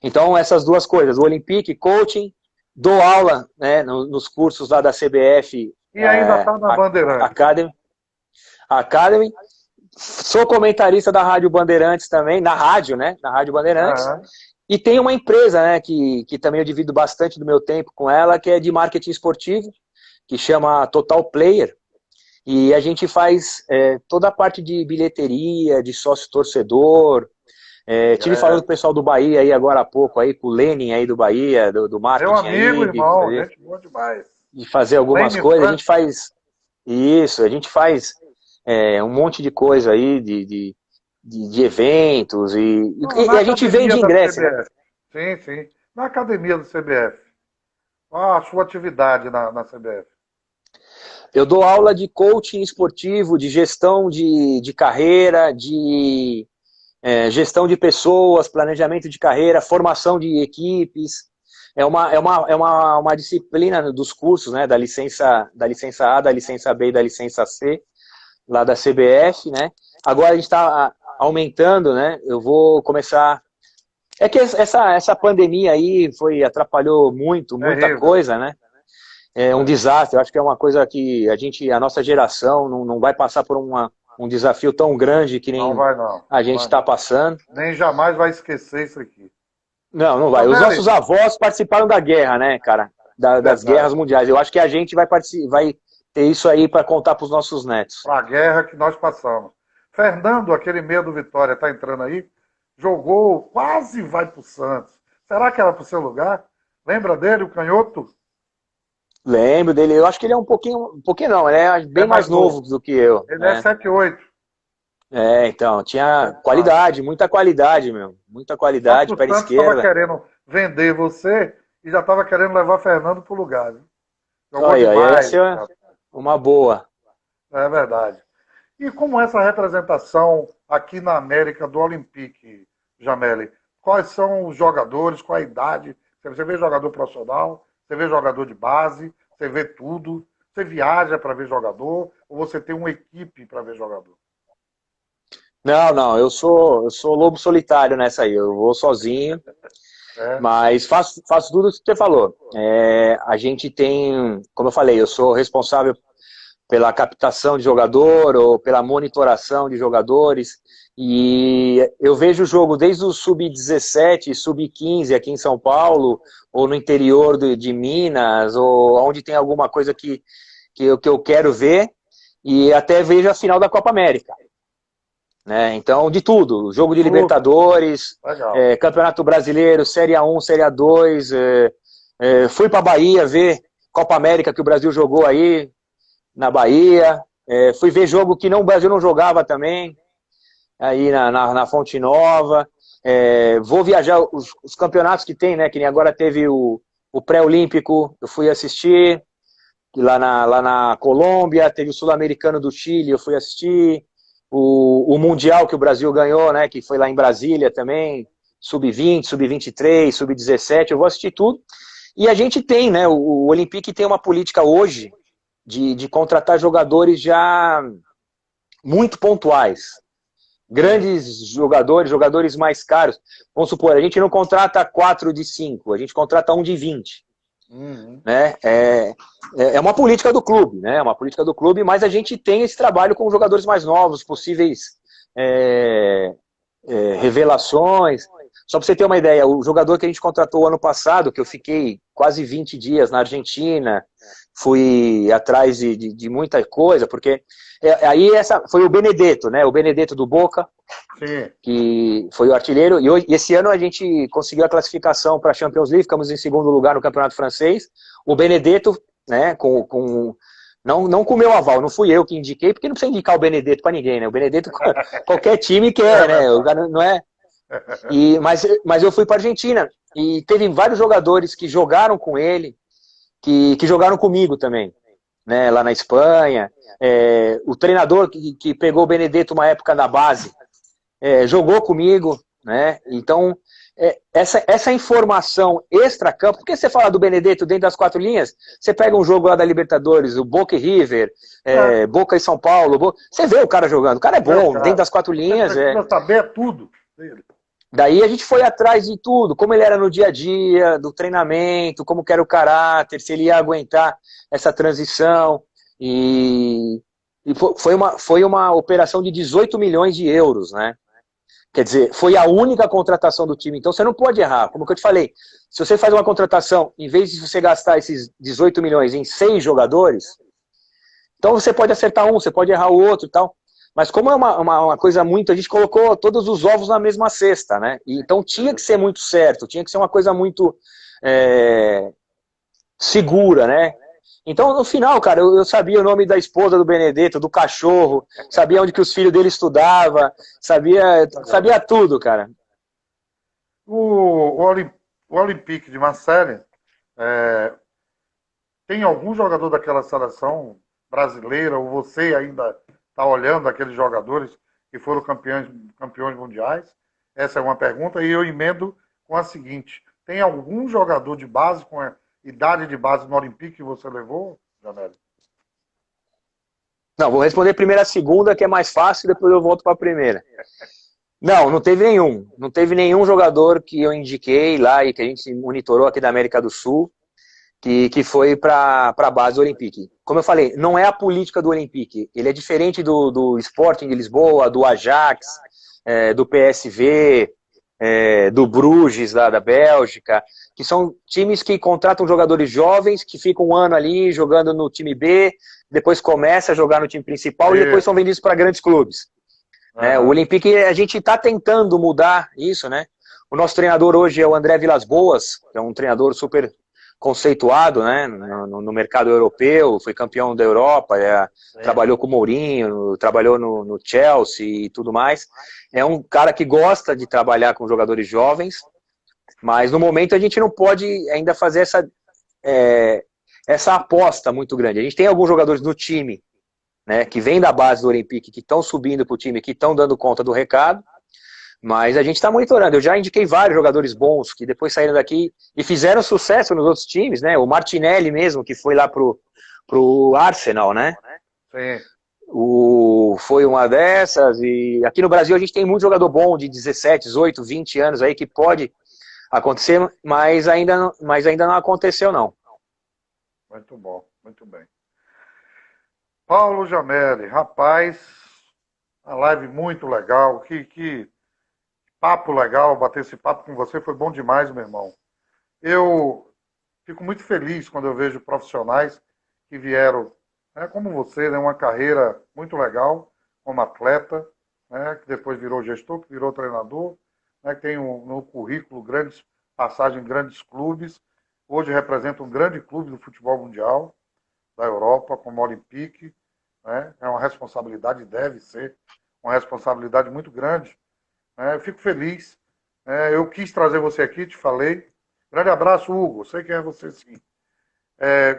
Então essas duas coisas, o Olympique, coaching, dou aula, né, nos cursos lá da CBF. E ainda está na Bandeirantes. Academy. Sou comentarista da Rádio Bandeirantes também, na rádio, né? Na Rádio Bandeirantes. E tem uma empresa, né, que também eu divido bastante do meu tempo com ela, que é de marketing esportivo, que chama Total Player. E a gente faz toda a parte de bilheteria, de sócio-torcedor. Tive falando com o pessoal do Bahia aí agora há pouco, aí, com o Lenin aí do Bahia, do marketing. Meu amigo, aí, irmão, gente boa demais. De fazer algumas coisas. A gente faz isso, a gente faz um monte de coisa aí, de eventos, e a gente vende ingresso. Né? Sim. Na academia do CBF. Qual a sua atividade na CBF? Eu dou aula de coaching esportivo, de gestão de carreira, de gestão de pessoas, planejamento de carreira, formação de equipes. É uma disciplina dos cursos, né, da licença A, da licença B e da licença C, lá da CBF, né? Agora a gente está aumentando, né? Eu vou começar... É que essa pandemia aí atrapalhou muita coisa, né? É um desastre. Eu acho que é uma coisa que a nossa geração não vai passar por um desafio tão grande que nem a gente está passando. Nem jamais vai esquecer isso aqui. Não vai. Os nossos avós participaram da guerra, né, cara? Das guerras mundiais. Eu acho que a gente vai ter isso aí para contar para os nossos netos. A guerra que nós passamos. Fernando, aquele meia do Vitória, tá entrando aí, jogou, quase vai pro Santos. Será que era pro seu lugar? Lembra dele, o canhoto? Lembro dele. Eu acho que ele é um pouquinho não, ele é bem mais novo do que eu. Ele é 7'8". Então, tinha qualidade, muita qualidade, meu. Muita qualidade, pé esquerda. Estava querendo vender você e já estava querendo levar Fernando pro lugar. Viu? Ia ser uma boa. É verdade. E como essa representação aqui na América do Olympique, Jameli? Quais são os jogadores, qual a idade? Você vê jogador profissional, você vê jogador de base, você vê tudo. Você viaja para ver jogador ou você tem uma equipe para ver jogador? Não, eu sou lobo solitário nessa aí, eu vou sozinho, mas faço tudo o que você falou. A gente tem, como eu falei, eu sou responsável pela captação de jogador ou pela monitoração de jogadores, e eu vejo o jogo desde o sub-17, sub-15 aqui em São Paulo, ou no interior de Minas, ou onde tem alguma coisa que eu quero ver, e até vejo a final da Copa América. Né? Então, de tudo, jogo de Libertadores, Campeonato Brasileiro, Série A1, Série A2, fui para Bahia ver Copa América que o Brasil jogou aí, na Bahia, fui ver jogo que o Brasil não jogava também, aí na Fonte Nova, vou viajar os campeonatos que tem, né, que nem agora teve o pré-olímpico, eu fui assistir, lá na Colômbia, teve o Sul-Americano do Chile, eu fui assistir, o Mundial que o Brasil ganhou, né, que foi lá em Brasília também, sub-20, sub-23, sub-17, eu vou assistir tudo. E a gente tem, né, o Olympique tem uma política hoje de contratar jogadores já muito pontuais. Grandes jogadores mais caros. Vamos supor, a gente não contrata 4 de 5, a gente contrata 1 de 20. Né? É uma política do clube, né? É uma política do clube, mas a gente tem esse trabalho com jogadores mais novos, possíveis revelações. Só para você ter uma ideia, o jogador que a gente contratou ano passado, que eu fiquei quase 20 dias na Argentina, fui atrás de muita coisa, porque aí foi o Benedetto, né? O Benedetto do Boca, sim, que foi o artilheiro, e esse ano a gente conseguiu a classificação para a Champions League, ficamos em segundo lugar no Campeonato Francês. O Benedetto, né, não com o meu aval, não fui eu que indiquei, porque não precisa indicar o Benedetto para ninguém, né? O Benedetto, qualquer time quer, né? Não é? Mas eu fui para a Argentina, e teve vários jogadores que jogaram com ele, que jogaram comigo também, né, lá na Espanha. O treinador que pegou o Benedetto uma época na base, jogou comigo, né? Então, essa informação extra-campo, porque você fala do Benedetto dentro das quatro linhas, você pega um jogo lá da Libertadores, o Boca e River, Boca e São Paulo, você vê o cara jogando, o cara é bom, dentro das quatro linhas. Você precisa saber tudo dele. Daí a gente foi atrás de tudo, como ele era no dia a dia, do treinamento, como que era o caráter, se ele ia aguentar essa transição. E foi uma operação de 18 milhões de euros, né? Quer dizer, foi a única contratação do time. Então você não pode errar. Como que eu te falei, se você faz uma contratação, em vez de você gastar esses 18 milhões em 6 jogadores, então você pode acertar um, você pode errar o outro e tal. Mas como é uma coisa muito... A gente colocou todos os ovos na mesma cesta, né? Então tinha que ser muito certo, tinha que ser uma coisa muito segura, né? Então, no final, cara, eu sabia o nome da esposa do Benedetto, do cachorro, sabia onde que os filhos dele estudavam, sabia tudo, cara. O Olympique de Marseille, tem algum jogador daquela seleção brasileira, ou você ainda está olhando aqueles jogadores que foram campeões mundiais? Essa é uma pergunta, e eu emendo com a seguinte: tem algum jogador de base, com a idade de base no Olympique que você levou, Janelli? Não, vou responder primeiro a segunda, que é mais fácil, depois eu volto para a primeira. Não teve nenhum. Não teve nenhum jogador que eu indiquei lá e que a gente monitorou aqui da América do Sul que foi para a base do Olympique. Como eu falei, não é a política do Olympique. Ele é diferente do Sporting de Lisboa, do Ajax, do PSV, do Bruges, da Bélgica, que são times que contratam jogadores jovens, que ficam um ano ali jogando no time B, depois começa a jogar no time principal e depois são vendidos para grandes clubes. O Olympique, a gente está tentando mudar isso, né? O nosso treinador hoje é o André Vilas-Boas, que é um treinador super conceituado, né, no mercado europeu, foi campeão da Europa, trabalhou com o Mourinho, trabalhou no Chelsea e tudo mais. É um cara que gosta de trabalhar com jogadores jovens, mas no momento a gente não pode ainda fazer essa aposta muito grande. A gente tem alguns jogadores no time, né, que vêm da base do Olympique, que estão subindo para o time, que estão dando conta do recado, mas a gente está monitorando. Eu já indiquei vários jogadores bons que depois saíram daqui e fizeram sucesso nos outros times, né? O Martinelli mesmo, que foi lá pro Arsenal, né? Sim. Foi uma dessas. E aqui no Brasil a gente tem muito jogador bom de 17, 18, 20 anos aí que pode acontecer, mas ainda não aconteceu, não. Muito bom, muito bem. Paulo Jameli, rapaz, uma live muito legal. Que papo legal, bater esse papo com você, foi bom demais, meu irmão. Eu fico muito feliz quando eu vejo profissionais que vieram, como você, né, uma carreira muito legal como atleta, né, que depois virou gestor, que virou treinador, né, que tem no currículo grandes passagens em grandes clubes. Hoje representa um grande clube do futebol mundial da Europa, como o Olympique. Né, é uma responsabilidade, deve ser uma responsabilidade muito grande. Eu fico feliz. Eu quis trazer você aqui, te falei. Grande abraço, Hugo. Sei quem é você, sim.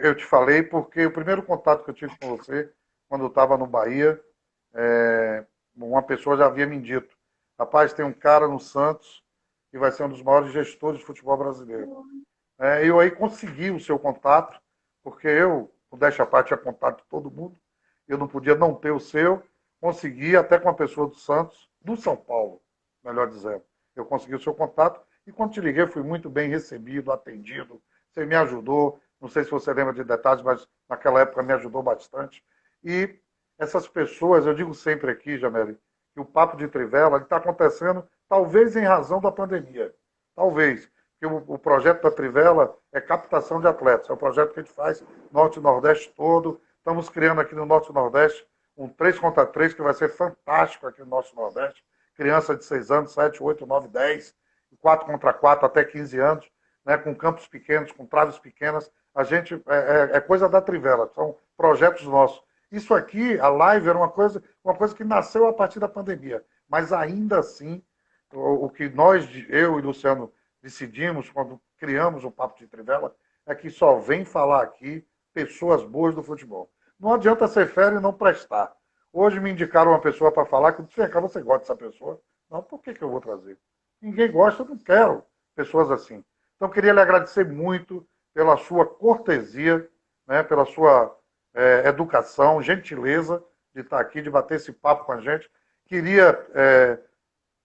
Eu te falei porque o primeiro contato que eu tive com você, quando eu estava no Bahia, uma pessoa já havia me dito: rapaz, tem um cara no Santos que vai ser um dos maiores gestores de futebol brasileiro. Eu aí consegui o seu contato, porque eu, modéstia à parte, tinha contato de todo mundo. Eu não podia não ter o seu. Consegui até com uma pessoa do Santos, do São Paulo, melhor dizendo. Eu consegui o seu contato e quando te liguei fui muito bem recebido, atendido. Você me ajudou, não sei se você lembra de detalhes, mas naquela época me ajudou bastante. E essas pessoas, eu digo sempre aqui, Jameli, que o Papo de Trivela está acontecendo talvez em razão da pandemia. Talvez. Porque o projeto da Trivela é captação de atletas. É um projeto que a gente faz Norte e Nordeste todo. Estamos criando aqui no Norte e Nordeste um 3 contra 3 que vai ser fantástico aqui no nosso Nordeste. Criança de 6 anos, 7, 8, 9, 10, 4 contra 4 até 15 anos, né, com campos pequenos, com traves pequenas. A gente é coisa da Trivela, são projetos nossos. Isso aqui, a live, era uma coisa que nasceu a partir da pandemia. Mas ainda assim, o que nós, eu e Luciano, decidimos quando criamos o Papo de Trivela é que só vem falar aqui pessoas boas do futebol. Não adianta ser fera e não prestar. Hoje me indicaram uma pessoa para falar que eu disse, vem cá, você gosta dessa pessoa? Não, por que eu vou trazer? Ninguém gosta, eu não quero pessoas assim. Então, queria lhe agradecer muito pela sua cortesia, né, pela sua educação, gentileza de estar aqui, de bater esse papo com a gente. Queria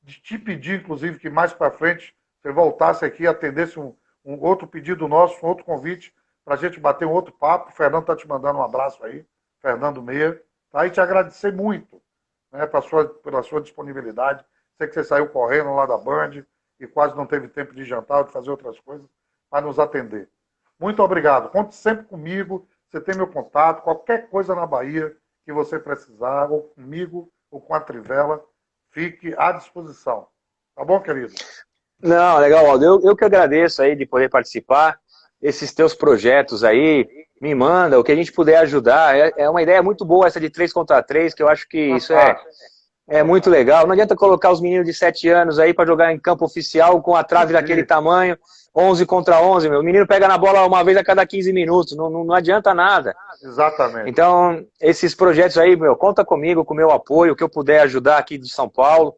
te pedir, inclusive, que mais para frente você voltasse aqui e atendesse um outro pedido nosso, um outro convite, para a gente bater um outro papo. O Fernando está te mandando um abraço aí, Fernando Meia, tá? E te agradecer muito, né, pela sua disponibilidade. Sei que você saiu correndo lá da Band e quase não teve tempo de jantar ou de fazer outras coisas, para nos atender. Muito obrigado. Conte sempre comigo, você tem meu contato, qualquer coisa na Bahia que você precisar, ou comigo, ou com a Trivela, fique à disposição. Tá bom, querido? Não, legal, Aldo. Eu que agradeço aí de poder participar. Esses teus projetos aí, me manda, o que a gente puder ajudar. É uma ideia muito boa essa de 3 contra 3, que eu acho que isso é muito legal. Não adianta colocar os meninos de 7 anos aí para jogar em campo oficial com a trave daquele tamanho, 11 contra 11, meu. O menino pega na bola uma vez a cada 15 minutos, não adianta nada. Exatamente. Então, esses projetos aí, meu, conta comigo, com o meu apoio, o que eu puder ajudar aqui de São Paulo.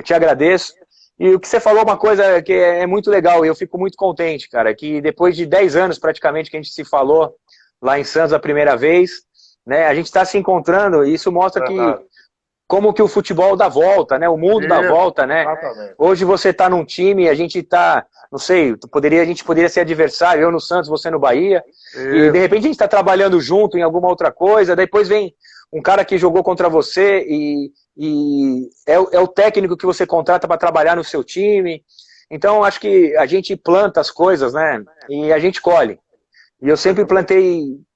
Te agradeço. E o que você falou, uma coisa que é muito legal, e eu fico muito contente, cara, que depois de 10 anos praticamente que a gente se falou lá em Santos a primeira vez, né, a gente está se encontrando, e isso mostra que como que o futebol dá volta, né, o mundo dá volta, né. Exatamente. Hoje você está num time, a gente está, não sei, a gente poderia ser adversário, eu no Santos, você no Bahia, e de repente a gente está trabalhando junto em alguma outra coisa, depois vem um cara que jogou contra você e é o técnico que você contrata para trabalhar no seu time. Então, acho que a gente planta as coisas, né? E a gente colhe. E eu sempre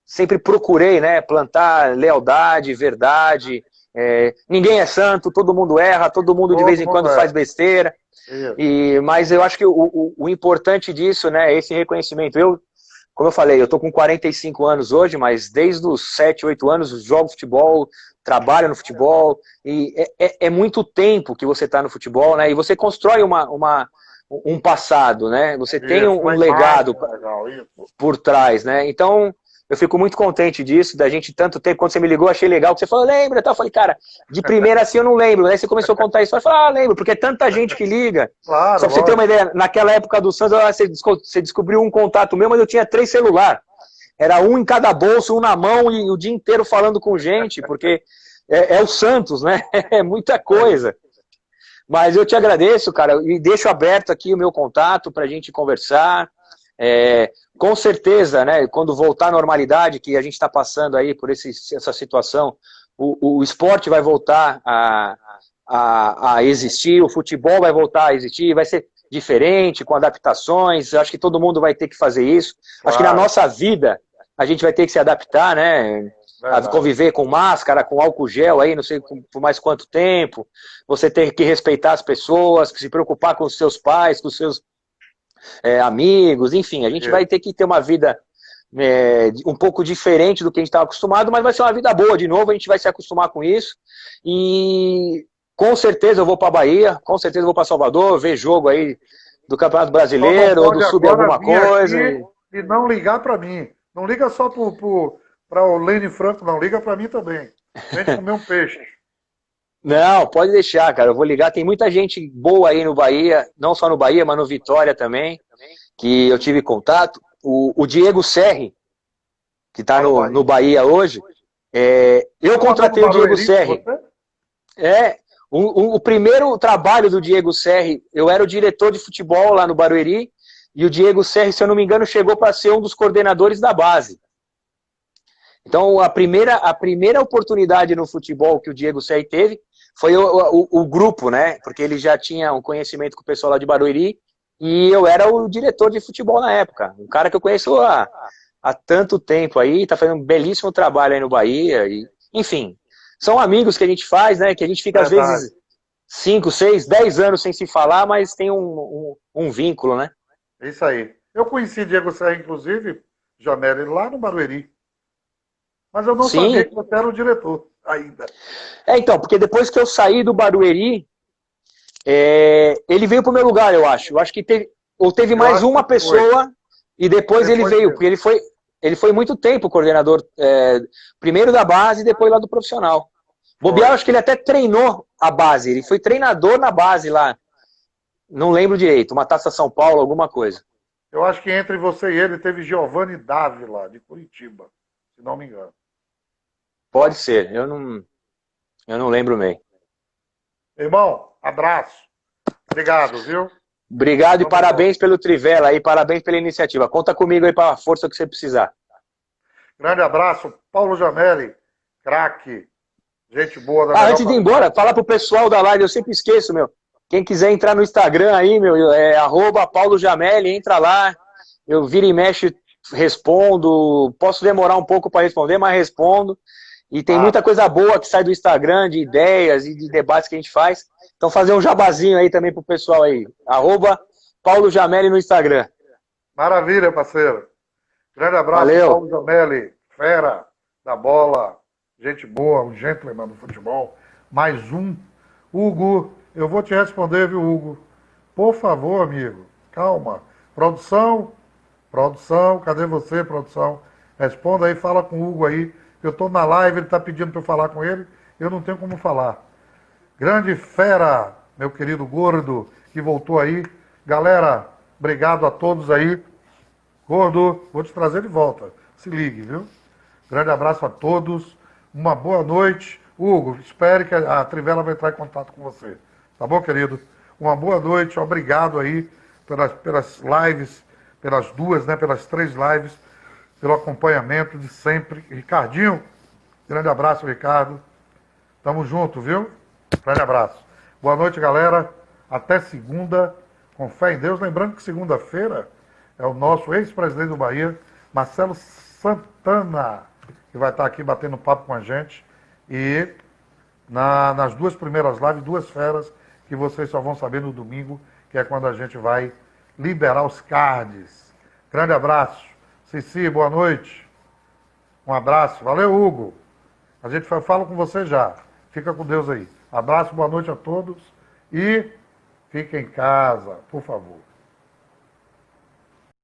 sempre procurei, né? Plantar lealdade, verdade. Ninguém é santo, todo mundo erra, todo mundo de vez em quando faz besteira. Mas eu acho que o importante disso, né? É esse reconhecimento. Como eu falei, eu tô com 45 anos hoje, mas desde os 7, 8 anos jogo futebol, trabalho no futebol, e é muito tempo que você está no futebol, né? E você constrói um passado, né? Você tem um legado por trás, né? Então, eu fico muito contente disso, da gente tanto tempo. Quando você me ligou, achei legal, que você falou, lembra? Eu falei, cara, de primeira assim eu não lembro. Aí você começou a contar isso, eu falei, lembro, porque é tanta gente que liga. Claro, só pra você ter uma ideia, naquela época do Santos, você descobriu um contato meu, mas eu tinha 3 celulares. Era um em cada bolso, um na mão, e o dia inteiro falando com gente, porque é o Santos, né? É muita coisa. Mas eu te agradeço, cara, e deixo aberto aqui o meu contato pra gente conversar. Com certeza, né, quando voltar à normalidade, que a gente está passando aí por essa situação, o esporte vai voltar a existir, o futebol vai voltar a existir, vai ser diferente, com adaptações. Eu acho que todo mundo vai ter que fazer isso. Claro. Acho que na nossa vida a gente vai ter que se adaptar, né? A conviver com máscara, com álcool gel aí, não sei por mais quanto tempo. Você tem que respeitar as pessoas, se preocupar com os seus pais, com os seus amigos, enfim, a gente vai ter que ter uma vida um pouco diferente do que a gente estava acostumado, mas vai ser uma vida boa de novo, a gente vai se acostumar com isso, e com certeza eu vou para Bahia, com certeza eu vou para Salvador, ver jogo aí do Campeonato Brasileiro, ou do Sub alguma coisa. E não ligar para mim, não liga só para o Lene Franco, não, liga para mim também, vem comer um peixe. Não, pode deixar, cara. Eu vou ligar. Tem muita gente boa aí no Bahia, não só no Bahia, mas no Vitória também, que eu tive contato. O Diego Serri, que está no Bahia hoje, eu contratei o Diego Serri. O primeiro trabalho do Diego Serri, eu era o diretor de futebol lá no Barueri, e o Diego Serri, se eu não me engano, chegou para ser um dos coordenadores da base. Então, a primeira oportunidade no futebol que o Diego Serri teve foi o grupo, né? Porque ele já tinha um conhecimento com o pessoal lá de Barueri, e eu era o diretor de futebol na época. Um cara que eu conheço há tanto tempo aí, tá fazendo um belíssimo trabalho aí no Bahia. Enfim, são amigos que a gente faz, né? Que a gente fica, às vezes, 5, 6, 10 anos sem se falar, mas tem um vínculo, né? É isso aí. Eu conheci Diego Serra, inclusive, Jamel, lá no Barueri. Mas eu não sabia que você era o diretor ainda. Então, porque depois que eu saí do Barueri, ele veio pro meu lugar, eu acho. Eu acho que teve mais uma pessoa E depois ele veio, porque ele foi muito tempo coordenador, primeiro da base e depois lá do profissional. Bobear, acho que ele até treinou a base, ele foi treinador na base lá. Não lembro direito, uma Taça São Paulo, alguma coisa. Eu acho que entre você e ele teve Giovanni Dávila, de Curitiba, se não me engano. Pode ser, eu não lembro bem. Irmão, abraço. Obrigado, viu? Obrigado e parabéns pelo Trivela aí, parabéns pela iniciativa. Conta comigo aí para a força que você precisar. Grande abraço, Paulo Jamelli, craque, gente boa da antes de ir embora, falar pro pessoal da live, eu sempre esqueço, meu. Quem quiser entrar no Instagram aí, meu, @Paulo Jamelli, entra lá. Eu viro e mexe, respondo. Posso demorar um pouco para responder, mas respondo. E tem muita coisa boa que sai do Instagram, de ideias e de debates que a gente faz. Então fazer um jabazinho aí também pro pessoal aí. @Paulo Jamelli no Instagram. Maravilha, parceiro. Grande abraço, valeu. Paulo Jamelli, fera da bola, gente boa, um gentleman do futebol. Mais um. Hugo, eu vou te responder, viu, Hugo? Por favor, amigo, calma. Produção, cadê você, produção? Responda aí, fala com o Hugo aí. Eu estou na live, ele está pedindo para eu falar com ele, eu não tenho como falar. Grande fera, meu querido gordo, que voltou aí. Galera, obrigado a todos aí. Gordo, vou te trazer de volta. Se ligue, viu? Grande abraço a todos. Uma boa noite. Hugo, espere que a Trivela vai entrar em contato com você. Tá bom, querido? Uma boa noite. Obrigado aí pelas lives, pelas duas, né? Pelas 3 lives, pelo acompanhamento de sempre. Ricardinho, grande abraço, Ricardo. Tamo junto, viu? Grande abraço. Boa noite, galera. Até segunda, com fé em Deus. Lembrando que segunda-feira é o nosso ex-presidente do Bahia, Marcelo Santana, que vai estar aqui batendo papo com a gente. E nas 2 primeiras lives, 2 feras, que vocês só vão saber no domingo, que é quando a gente vai liberar os cards. Grande abraço. Cici, boa noite. Um abraço. Valeu, Hugo. A gente fala com você já. Fica com Deus aí. Abraço, boa noite a todos. E fiquem em casa, por favor.